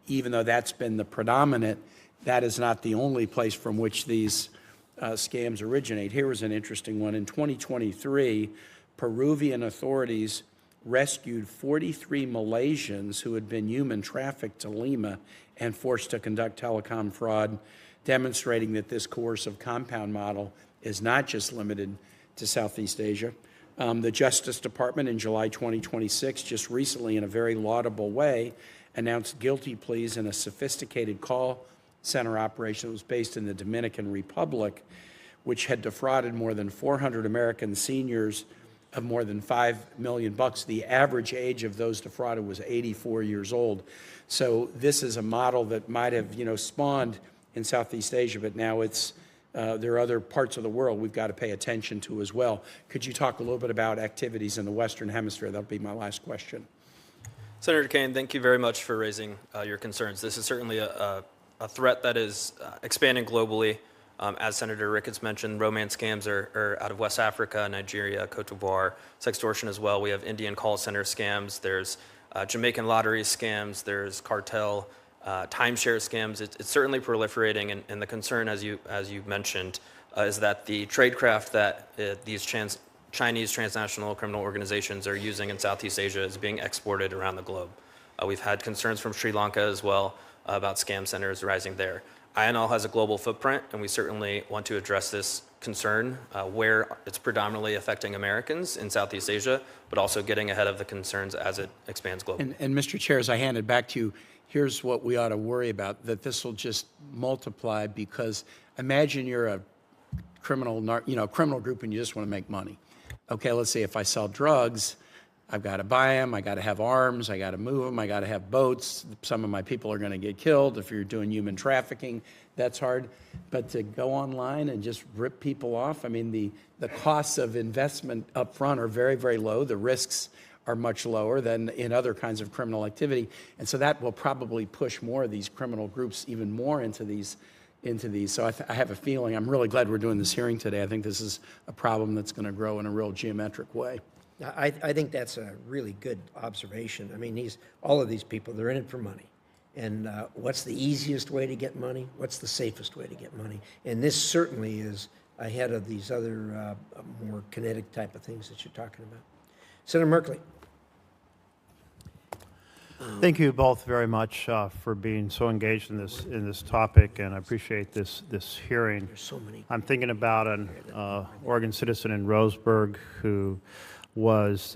even though that's been the predominant, that is not the only place from which these scams originate. Here was an interesting one. In 2023, Peruvian authorities rescued 43 Malaysians who had been human trafficked to Lima and forced to conduct telecom fraud, demonstrating that this coercive compound model is not just limited to Southeast Asia. The Justice Department in July 2026, just recently in a very laudable way, announced guilty pleas in a sophisticated call center operation that was based in the Dominican Republic, which had defrauded more than 400 American seniors of more than $5 million. The average age of those defrauded was 84 years old. So this is a model that might have, spawned in Southeast Asia, but now it's there are other parts of the world we've got to pay attention to as well. Could you talk a little bit about activities in the Western Hemisphere? That'll be my last question. Senator Kaine, thank you very much for raising your concerns. This is certainly a threat that is expanding globally. As Senator Ricketts mentioned, romance scams are out of West Africa, Nigeria, Cote d'Ivoire, sextortion as well. We have Indian call center scams. There's Jamaican lottery scams. There's cartel timeshare scams. It's certainly proliferating, and the concern, as you mentioned, is that the tradecraft that these Chinese transnational criminal organizations are using in Southeast Asia is being exported around the globe. We've had concerns from Sri Lanka as well about scam centers rising there. INL has a global footprint, and we certainly want to address this concern where it's predominantly affecting Americans in Southeast Asia, but also getting ahead of the concerns as it expands globally. And Mr. Chair, as I hand it back to you, here's what we ought to worry about, that this will just multiply, because imagine you're a criminal group and you just want to make money. Okay, let's say if I sell drugs, I've got to buy them, I got to have arms, I got to move them, I got to have boats. Some of my people are going to get killed. If you're doing human trafficking, that's hard. But to go online and just rip people off, I mean, the costs of investment up front are very, very low. The risks are much lower than in other kinds of criminal activity. And so that will probably push more of these criminal groups even more into these. So I have a feeling, I'm really glad we're doing this hearing today. I think this is a problem that's going to grow in a real geometric way. I think that's a really good observation. I mean, all of these people, they're in it for money. And what's the easiest way to get money? What's the safest way to get money? And this certainly is ahead of these other more kinetic type of things that you're talking about. Senator Merkley. Thank you both very much for being so engaged in this topic, and I appreciate this hearing. There's so many. I'm thinking about an Oregon citizen in Roseburg who was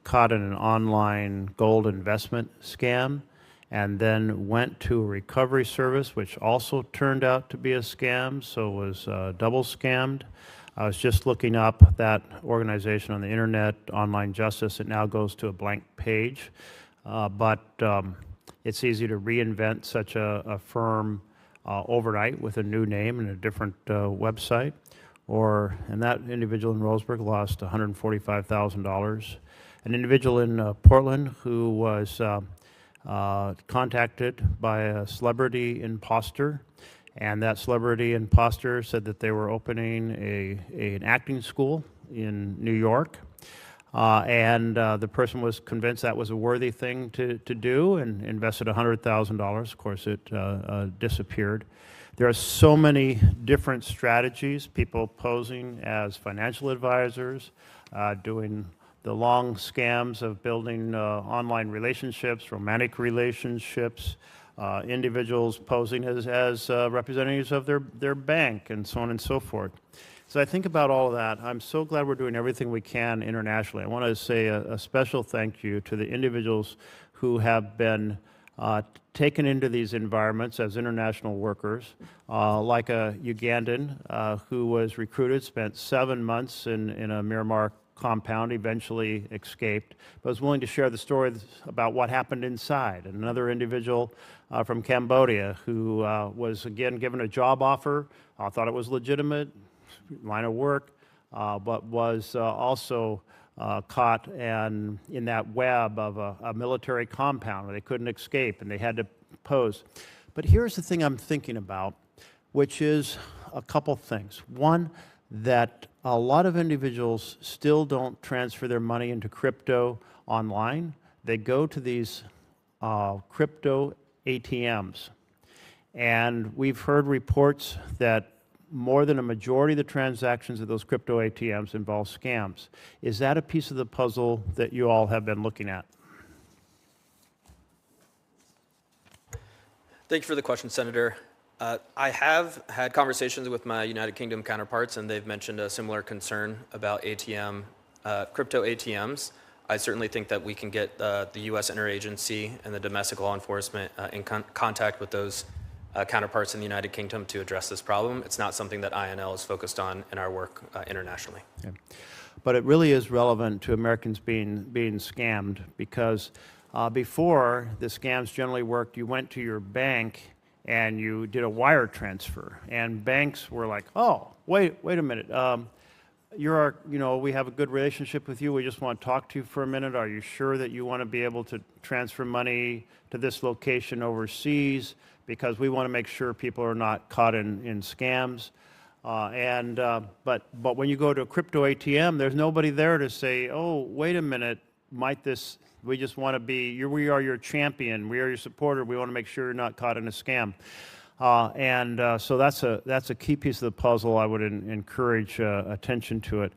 caught in an online gold investment scam, and then went to a recovery service, which also turned out to be a scam, so was double scammed. I was just looking up that organization on the internet, Online Justice. It now goes to a blank page, but it's easy to reinvent such a firm overnight with a new name and a different website. And that individual in Roseburg lost $145,000. An individual in Portland who was contacted by a celebrity imposter, and that celebrity imposter said that they were opening an acting school in New York. and the person was convinced that was a worthy thing to do and invested $100,000. Of course, it disappeared. There are so many different strategies, people posing as financial advisors, doing the long scams of building online relationships, romantic relationships, individuals posing as representatives of their bank, and so on and so forth. So I think about all of that. I'm so glad we're doing everything we can internationally. I want to say a special thank you to the individuals who have been taken into these environments as international workers, like a Ugandan who was recruited, spent 7 months in a Miramar compound, eventually escaped, but was willing to share the story about what happened inside. And another individual from Cambodia who was again given a job offer, thought it was legitimate, line of work, but was also caught in that web of a military compound where they couldn't escape and they had to pose. But here's the thing I'm thinking about, which is a couple things. One, that a lot of individuals still don't transfer their money into crypto online. They go to these crypto ATMs. And we've heard reports that more than a majority of the transactions of those crypto ATMs involve scams. Is that a piece of the puzzle that you all have been looking at? Thank you for the question, Senator. I have had conversations with my United Kingdom counterparts, and they've mentioned a similar concern about crypto ATMs. I certainly think that we can get the U.S. interagency and the domestic law enforcement in contact with those counterparts in the United Kingdom to address this problem. It's not something that INL is focused on in our work internationally. Okay. But it really is relevant to Americans being scammed, because before, the scams generally worked, you went to your bank and you did a wire transfer, and banks were like, oh, wait a minute, we have a good relationship with you, we just want to talk to you for a minute, are you sure that you want to be able to transfer money to this location overseas, because we want to make sure people are not caught in scams. But when you go to a crypto ATM, there's nobody there to say, oh, wait a minute, we just want to we are your champion, we are your supporter, we want to make sure you're not caught in a scam. So that's a key piece of the puzzle. I would encourage attention to it.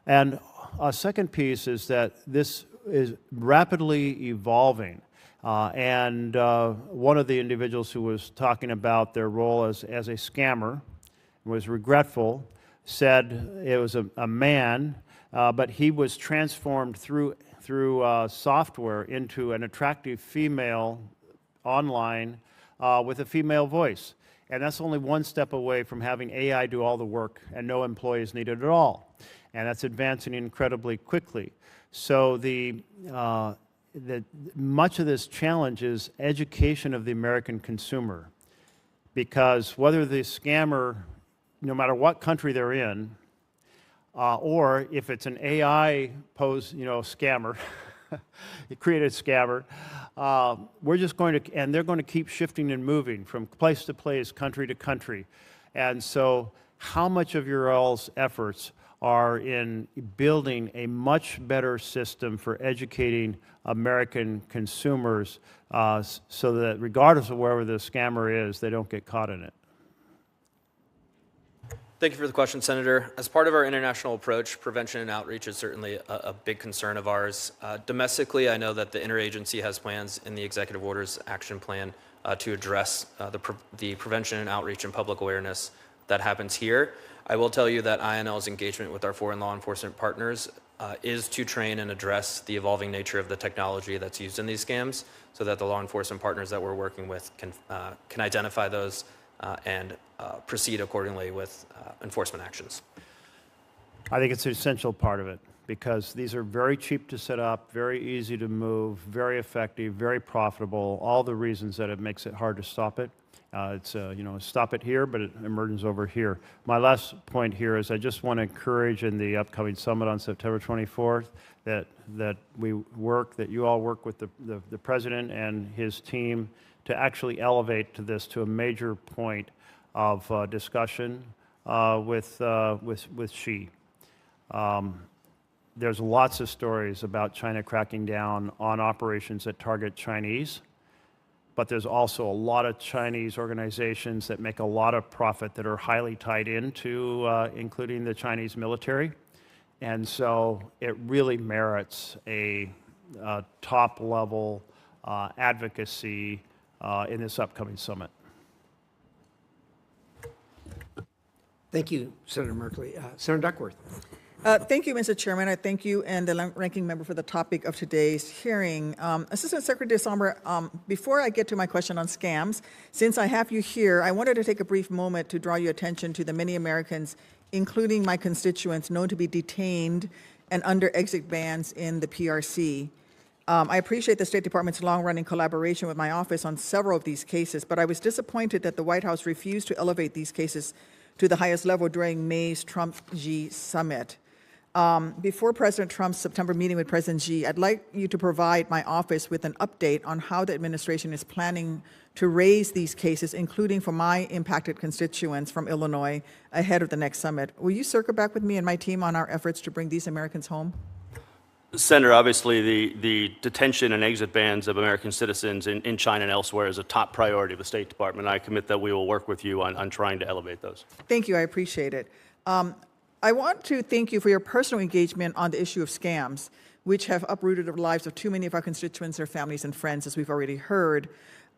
And a second piece is that this is rapidly evolving. One of the individuals who was talking about their role as a scammer was regretful, said it was a man, but he was transformed through software into an attractive female online with a female voice. And that's only one step away from having AI do all the work and no employees needed at all. And that's advancing incredibly quickly. So much of this challenge is education of the American consumer, because whether the scammer, no matter what country they're in, or if it's an AI scammer, created scammer, we're just going to, and they're going to keep shifting and moving from place to place, country to country. And so how much of your all's efforts are in building a much better system for educating American consumers so that regardless of wherever the scammer is, they don't get caught in it? Thank you for the question, Senator. As part of our international approach, prevention and outreach is certainly a big concern of ours. Domestically, I know that the interagency has plans in the Executive Orders Action Plan to address the prevention and outreach and public awareness that happens here. I will tell you that INL's engagement with our foreign law enforcement partners is to train and address the evolving nature of the technology that's used in these scams, so that the law enforcement partners that we're working with can identify those and proceed accordingly with enforcement actions. I think it's an essential part of it, because these are very cheap to set up, very easy to move, very effective, very profitable, all the reasons that it makes it hard to stop it. Stop it here, but it emerges over here. My last point here is I just want to encourage in the upcoming summit on September 24th that you all work with the president and his team to actually elevate this to a major point of discussion with Xi. there's lots of stories about China cracking down on operations that target Chinese, but there's also a lot of Chinese organizations that make a lot of profit that are highly tied into, including the Chinese military. And so it really merits a top-level advocacy in this upcoming summit. Thank you, Senator Merkley. Senator Duckworth. Thank you, Mr. Chairman. I thank you and the ranking member for the topic of today's hearing. Assistant Secretary DeSombre, before I get to my question on scams, since I have you here, I wanted to take a brief moment to draw your attention to the many Americans, including my constituents, known to be detained and under exit bans in the PRC. I appreciate the State Department's long-running collaboration with my office on several of these cases, but I was disappointed that the White House refused to elevate these cases to the highest level during May's Trump-Xi summit. Before President Trump's September meeting with President Xi, I'd like you to provide my office with an update on how the administration is planning to raise these cases, including for my impacted constituents from Illinois, ahead of the next summit. Will you circle back with me and my team on our efforts to bring these Americans home? Senator, obviously the detention and exit bans of American citizens in China and elsewhere is a top priority of the State Department. I commit that we will work with you on trying to elevate those. Thank you. I appreciate it. I want to thank you for your personal engagement on the issue of scams, which have uprooted the lives of too many of our constituents, their families, and friends, as we've already heard.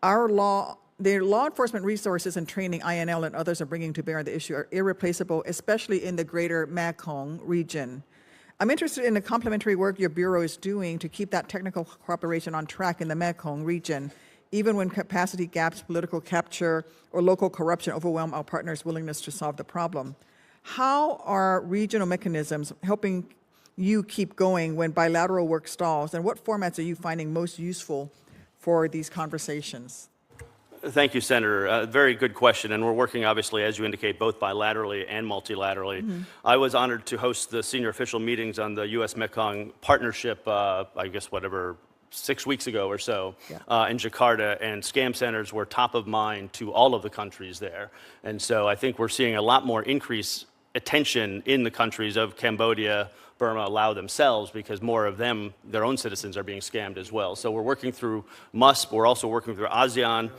The law enforcement resources and training INL and others are bringing to bear on the issue are irreplaceable, especially in the greater Mekong region. I'm interested in the complementary work your Bureau is doing to keep that technical cooperation on track in the Mekong region, even when capacity gaps, political capture, or local corruption overwhelm our partners' willingness to solve the problem. How are regional mechanisms helping you keep going when bilateral work stalls, and what formats are you finding most useful for these conversations? Thank you, Senator. Very good question, and we're working, obviously, as you indicate, both bilaterally and multilaterally. Mm-hmm. I was honored to host the senior official meetings on the U.S.-Mekong partnership, I guess, 6 weeks ago or so, in Jakarta, and scam centers were top of mind to all of the countries there. And so I think we're seeing a lot more increased attention in the countries of Cambodia, Burma, Laos themselves, because more of them, their own citizens, are being scammed as well. So we're working through MUSP, we're also working through ASEAN,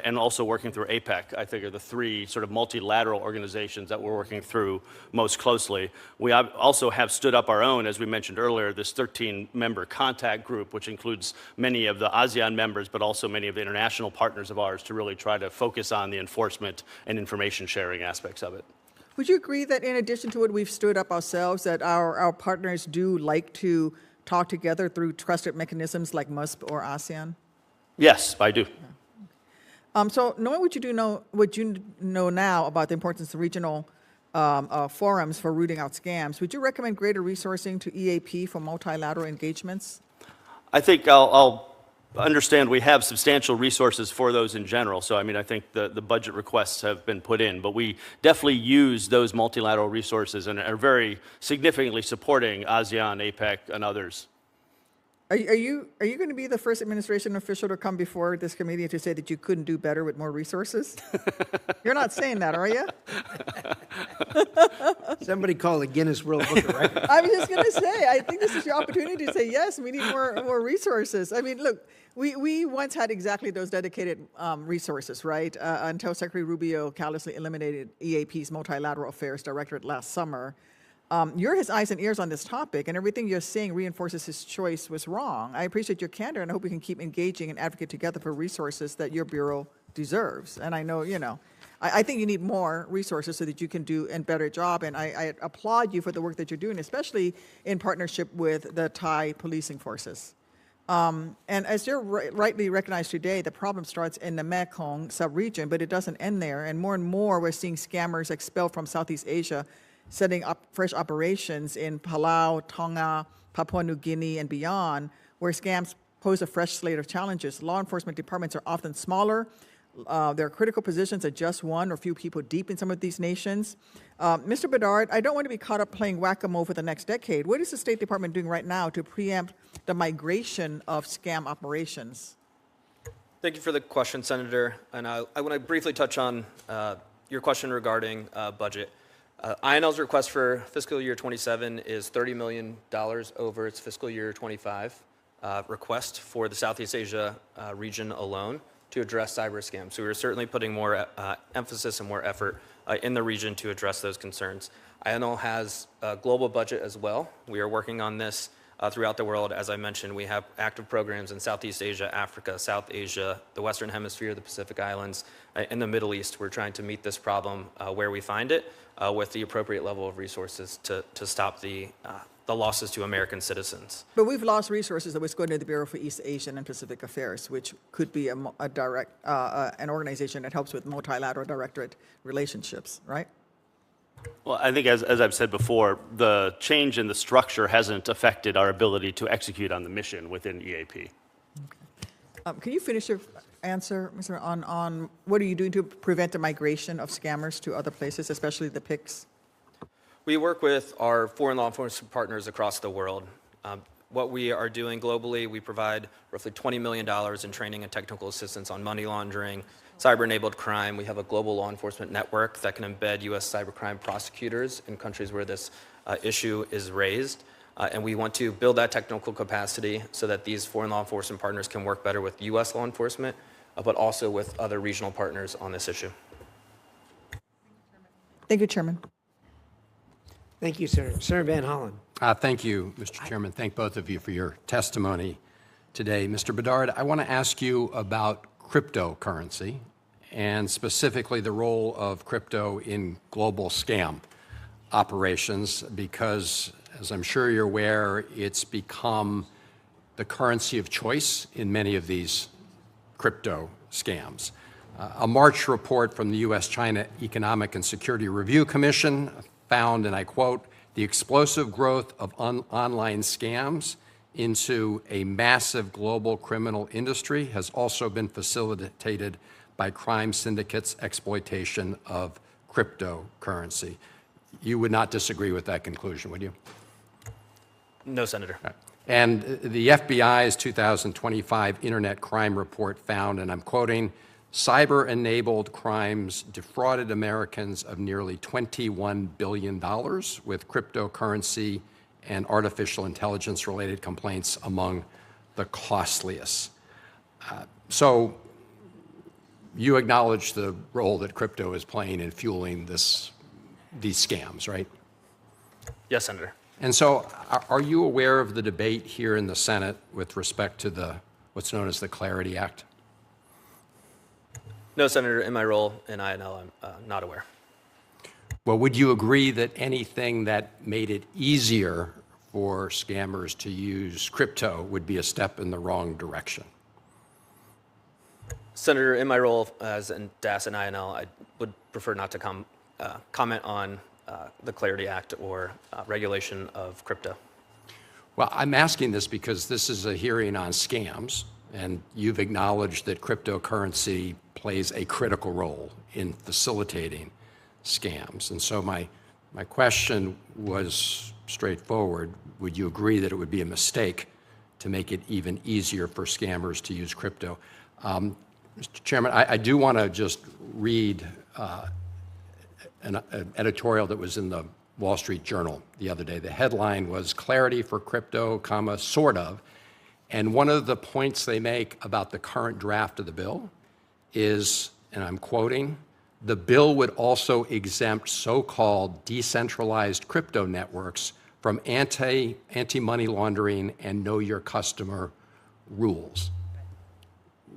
and also working through APEC, I think, are the three sort of multilateral organizations that we're working through most closely. We also have stood up our own, as we mentioned earlier, this 13-member contact group, which includes many of the ASEAN members, but also many of the international partners of ours, to really try to focus on the enforcement and information sharing aspects of it. Would you agree that in addition to what we've stood up ourselves, that our partners do like to talk together through trusted mechanisms like MUSP or ASEAN? Yes, I do. So knowing what you know now about the importance of regional forums for rooting out scams, would you recommend greater resourcing to EAP for multilateral engagements? I think I'll understand we have substantial resources for those in general. So, I mean, I think the budget requests have been put in, but we definitely use those multilateral resources and are very significantly supporting ASEAN, APEC, and others. Are you going to be the first administration official to come before this committee to say that you couldn't do better with more resources? You're not saying that, are you? Somebody call the Guinness World Book of Records. I was just going to say, I think this is your opportunity to say, yes, we need more resources. I mean, look, we once had exactly those dedicated resources, right? Until Secretary Rubio callously eliminated EAP's Multilateral Affairs Directorate last summer. You're his eyes and ears on this topic, and everything you're saying reinforces his choice was wrong. I appreciate your candor, and I hope we can keep engaging and advocate together for resources that your Bureau deserves. And I know, I think you need more resources so that you can do a better job, and I applaud you for the work that you're doing, especially in partnership with the Thai policing forces. And as you're rightly recognized today, the problem starts in the Mekong sub-region, but it doesn't end there. And more we're seeing scammers expelled from Southeast Asia, setting up fresh operations in Palau, Tonga, Papua New Guinea, and beyond, where scams pose a fresh slate of challenges. Law enforcement departments are often smaller. Their critical positions are just one or few people deep in some of these nations. Mr. Bedard, I don't want to be caught up playing whack-a-mole for the next decade. What is the State Department doing right now to preempt the migration of scam operations? Thank you for the question, Senator. And I want to briefly touch on your question regarding budget. INL's request for fiscal year 27 is $30 million over its fiscal year 25 request for the Southeast Asia region alone to address cyber scams. So we're certainly putting more emphasis and more effort in the region to address those concerns. INL has a global budget as well. We are working on this throughout the world. As I mentioned, we have active programs in Southeast Asia, Africa, South Asia, the Western Hemisphere, the Pacific Islands, and the Middle East. We're trying to meet this problem where we find it with the appropriate level of resources to stop the losses to American citizens. But we've lost resources that was going to the Bureau for East Asian and Pacific Affairs, which could be an organization that helps with multilateral directorate relationships, right? Well, I think as I've said before, the change in the structure hasn't affected our ability to execute on the mission within EAP. Can you finish your answer, Mr. on what are you doing to prevent the migration of scammers to other places, especially the PICs? We work with our foreign law enforcement partners across the world. What we are doing globally, we provide roughly $20 million in training and technical assistance on money laundering, cyber-enabled crime. We have a global law enforcement network that can embed U.S. cybercrime prosecutors in countries where this issue is raised. And we want to build that technical capacity so that these foreign law enforcement partners can work better with U.S. law enforcement, but also with other regional partners on this issue. Thank you, Chairman. Thank you, Senator. Senator Van Hollen. Thank you, Mr. Chairman. Thank both of you for your testimony today. Mr. Bedard, I want to ask you about cryptocurrency and specifically the role of crypto in global scam operations because, as I'm sure you're aware, it's become the currency of choice in many of these crypto scams. A March report from the U.S.-China Economic and Security Review Commission found, and I quote, the explosive growth of online scams into a massive global criminal industry has also been facilitated by crime syndicates' exploitation of cryptocurrency. You would not disagree with that conclusion, would you? No, Senator. And the FBI's 2025 Internet Crime Report found, and I'm quoting, cyber-enabled crimes defrauded Americans of nearly $21 billion, with cryptocurrency and artificial intelligence-related complaints among the costliest. So you acknowledge the role that crypto is playing in fueling these scams, right? Yes, Senator. And so are you aware of the debate here in the Senate with respect to what's known as the Clarity Act? No, Senator. In my role in INL, I'm not aware. Well, would you agree that anything that made it easier for scammers to use crypto would be a step in the wrong direction? Senator, in my role as in DAS and INL, I would prefer not to comment on the Clarity Act or regulation of crypto. Well, I'm asking this because this is a hearing on scams, and you've acknowledged that cryptocurrency plays a critical role in facilitating scams. And so my question was straightforward. Would you agree that it would be a mistake to make it even easier for scammers to use crypto? Mr. Chairman, I do want to just read an editorial that was in the Wall Street Journal the other day. The headline was "Clarity for Crypto, sort of." And one of the points they make about the current draft of the bill is, and I'm quoting, the bill would also exempt so-called decentralized crypto networks from anti-money laundering and know your customer rules.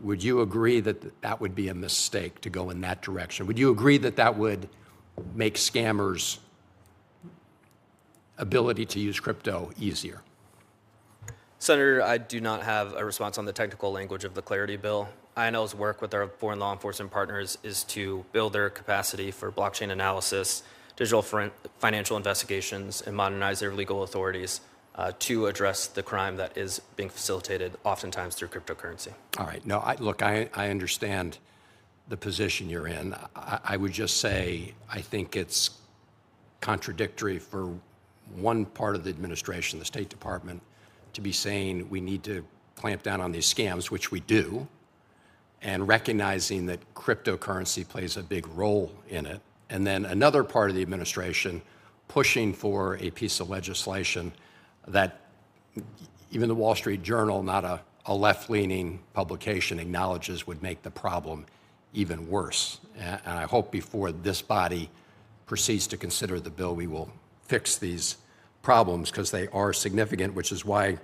Would you agree that that would be a mistake to go in that direction? Would you agree that that would make scammers' ability to use crypto easier? Senator, I do not have a response on the technical language of the Clarity Bill. INL's work with our foreign law enforcement partners is to build their capacity for blockchain analysis, digital financial investigations, and modernize their legal authorities to address the crime that is being facilitated oftentimes through cryptocurrency. All right. No, look, I understand the position you're in. I would just say I think it's contradictory for one part of the administration, the State Department, to be saying we need to clamp down on these scams, which we do, and recognizing that cryptocurrency plays a big role in it, and then another part of the administration pushing for a piece of legislation that even the Wall Street Journal, not a left-leaning publication, acknowledges would make the problem even worse. And I hope before this body proceeds to consider the bill, we will fix these problems because they are significant, which is why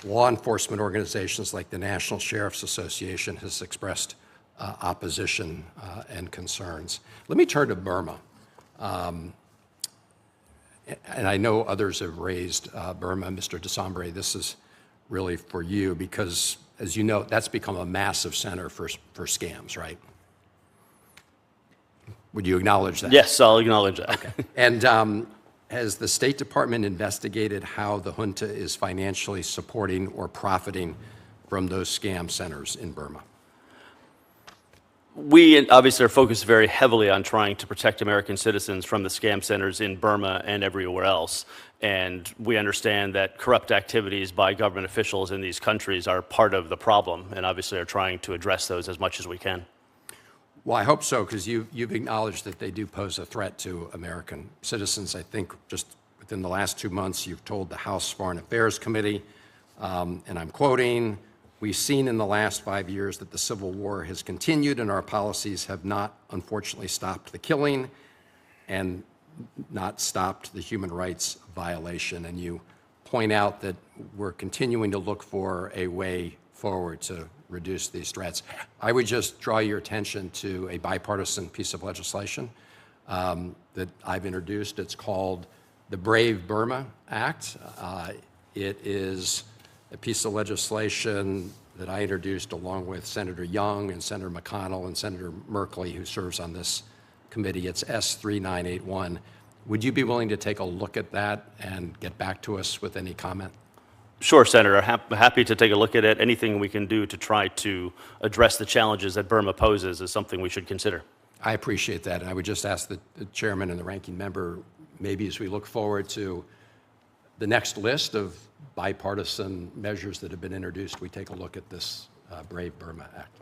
law enforcement organizations like the National Sheriff's Association has expressed opposition and concerns. Let me turn to Burma. And I know others have raised Burma. Mr. Desambre, this is really for you because, as you know, that's become a massive center for scams, right? Would you acknowledge that? Yes, I'll acknowledge that. Okay. And has the State Department investigated how the junta is financially supporting or profiting from those scam centers in Burma? We obviously are focused very heavily on trying to protect American citizens from the scam centers in Burma and everywhere else. And we understand that corrupt activities by government officials in these countries are part of the problem, and obviously are trying to address those as much as we can. Well, I hope so, because you've acknowledged that they do pose a threat to American citizens. I think just within the last 2 months, you've told the House Foreign Affairs Committee, and I'm quoting, "We've seen in the last 5 years that the civil war has continued and our policies have not, unfortunately, stopped the killing and not stopped the human rights violation." And you point out that we're continuing to look for a way forward to reduce these threats. I would just draw your attention to a bipartisan piece of legislation that I've introduced. It's called the Brave Burma Act. It is a piece of legislation that I introduced along with Senator Young and Senator McConnell and Senator Merkley, who serves on this committee. It's S3981. Would you be willing to take a look at that and get back to us with any comment? Sure, Senator. Happy to take a look at it. Anything we can do to try to address the challenges that Burma poses is something we should consider. I appreciate that. And I would just ask the chairman and the ranking member, maybe as we look forward to the next list of bipartisan measures that have been introduced, we take a look at this Brave Burma Act.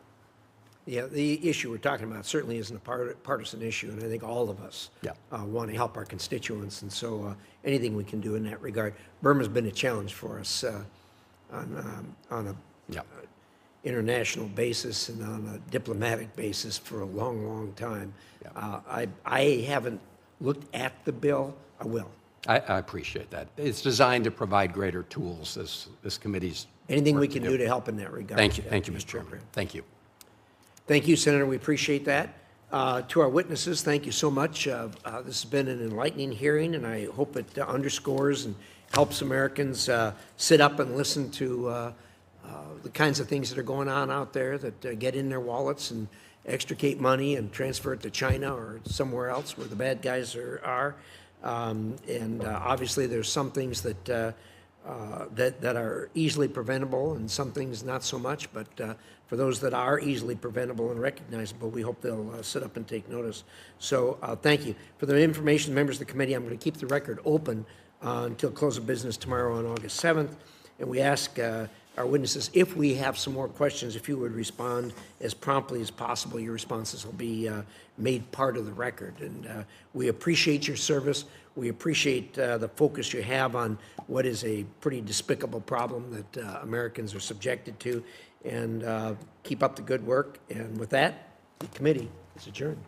Yeah, the issue we're talking about certainly isn't a partisan issue, and I think all of us want to help our constituents, and so anything we can do in that regard. Burma's been a challenge for us on a international basis and on a diplomatic basis for a long, long time. I haven't looked at the bill. I will. I appreciate that. It's designed to provide greater tools as this committee's anything we can do to help in that regard. Thank you. Thank you, Mr. Chairman. Thank you. Thank you, Senator. We appreciate that. To our witnesses, thank you so much. This has been an enlightening hearing, and I hope it underscores and helps Americans sit up and listen to the kinds of things that are going on out there that get in their wallets and extricate money and transfer it to China or somewhere else where the bad guys are. Obviously, there's some things that are easily preventable and some things not so much, but for those that are easily preventable and recognizable, we hope they'll sit up and take notice. So thank you. For the information, members of the committee, I'm going to keep the record open until close of business tomorrow on August 7th, and we ask our witnesses, if we have some more questions, if you would respond as promptly as possible. Your responses will be made part of the record. And we appreciate your service. We appreciate the focus you have on what is a pretty despicable problem that Americans are subjected to. And keep up the good work. And with that, the committee is adjourned.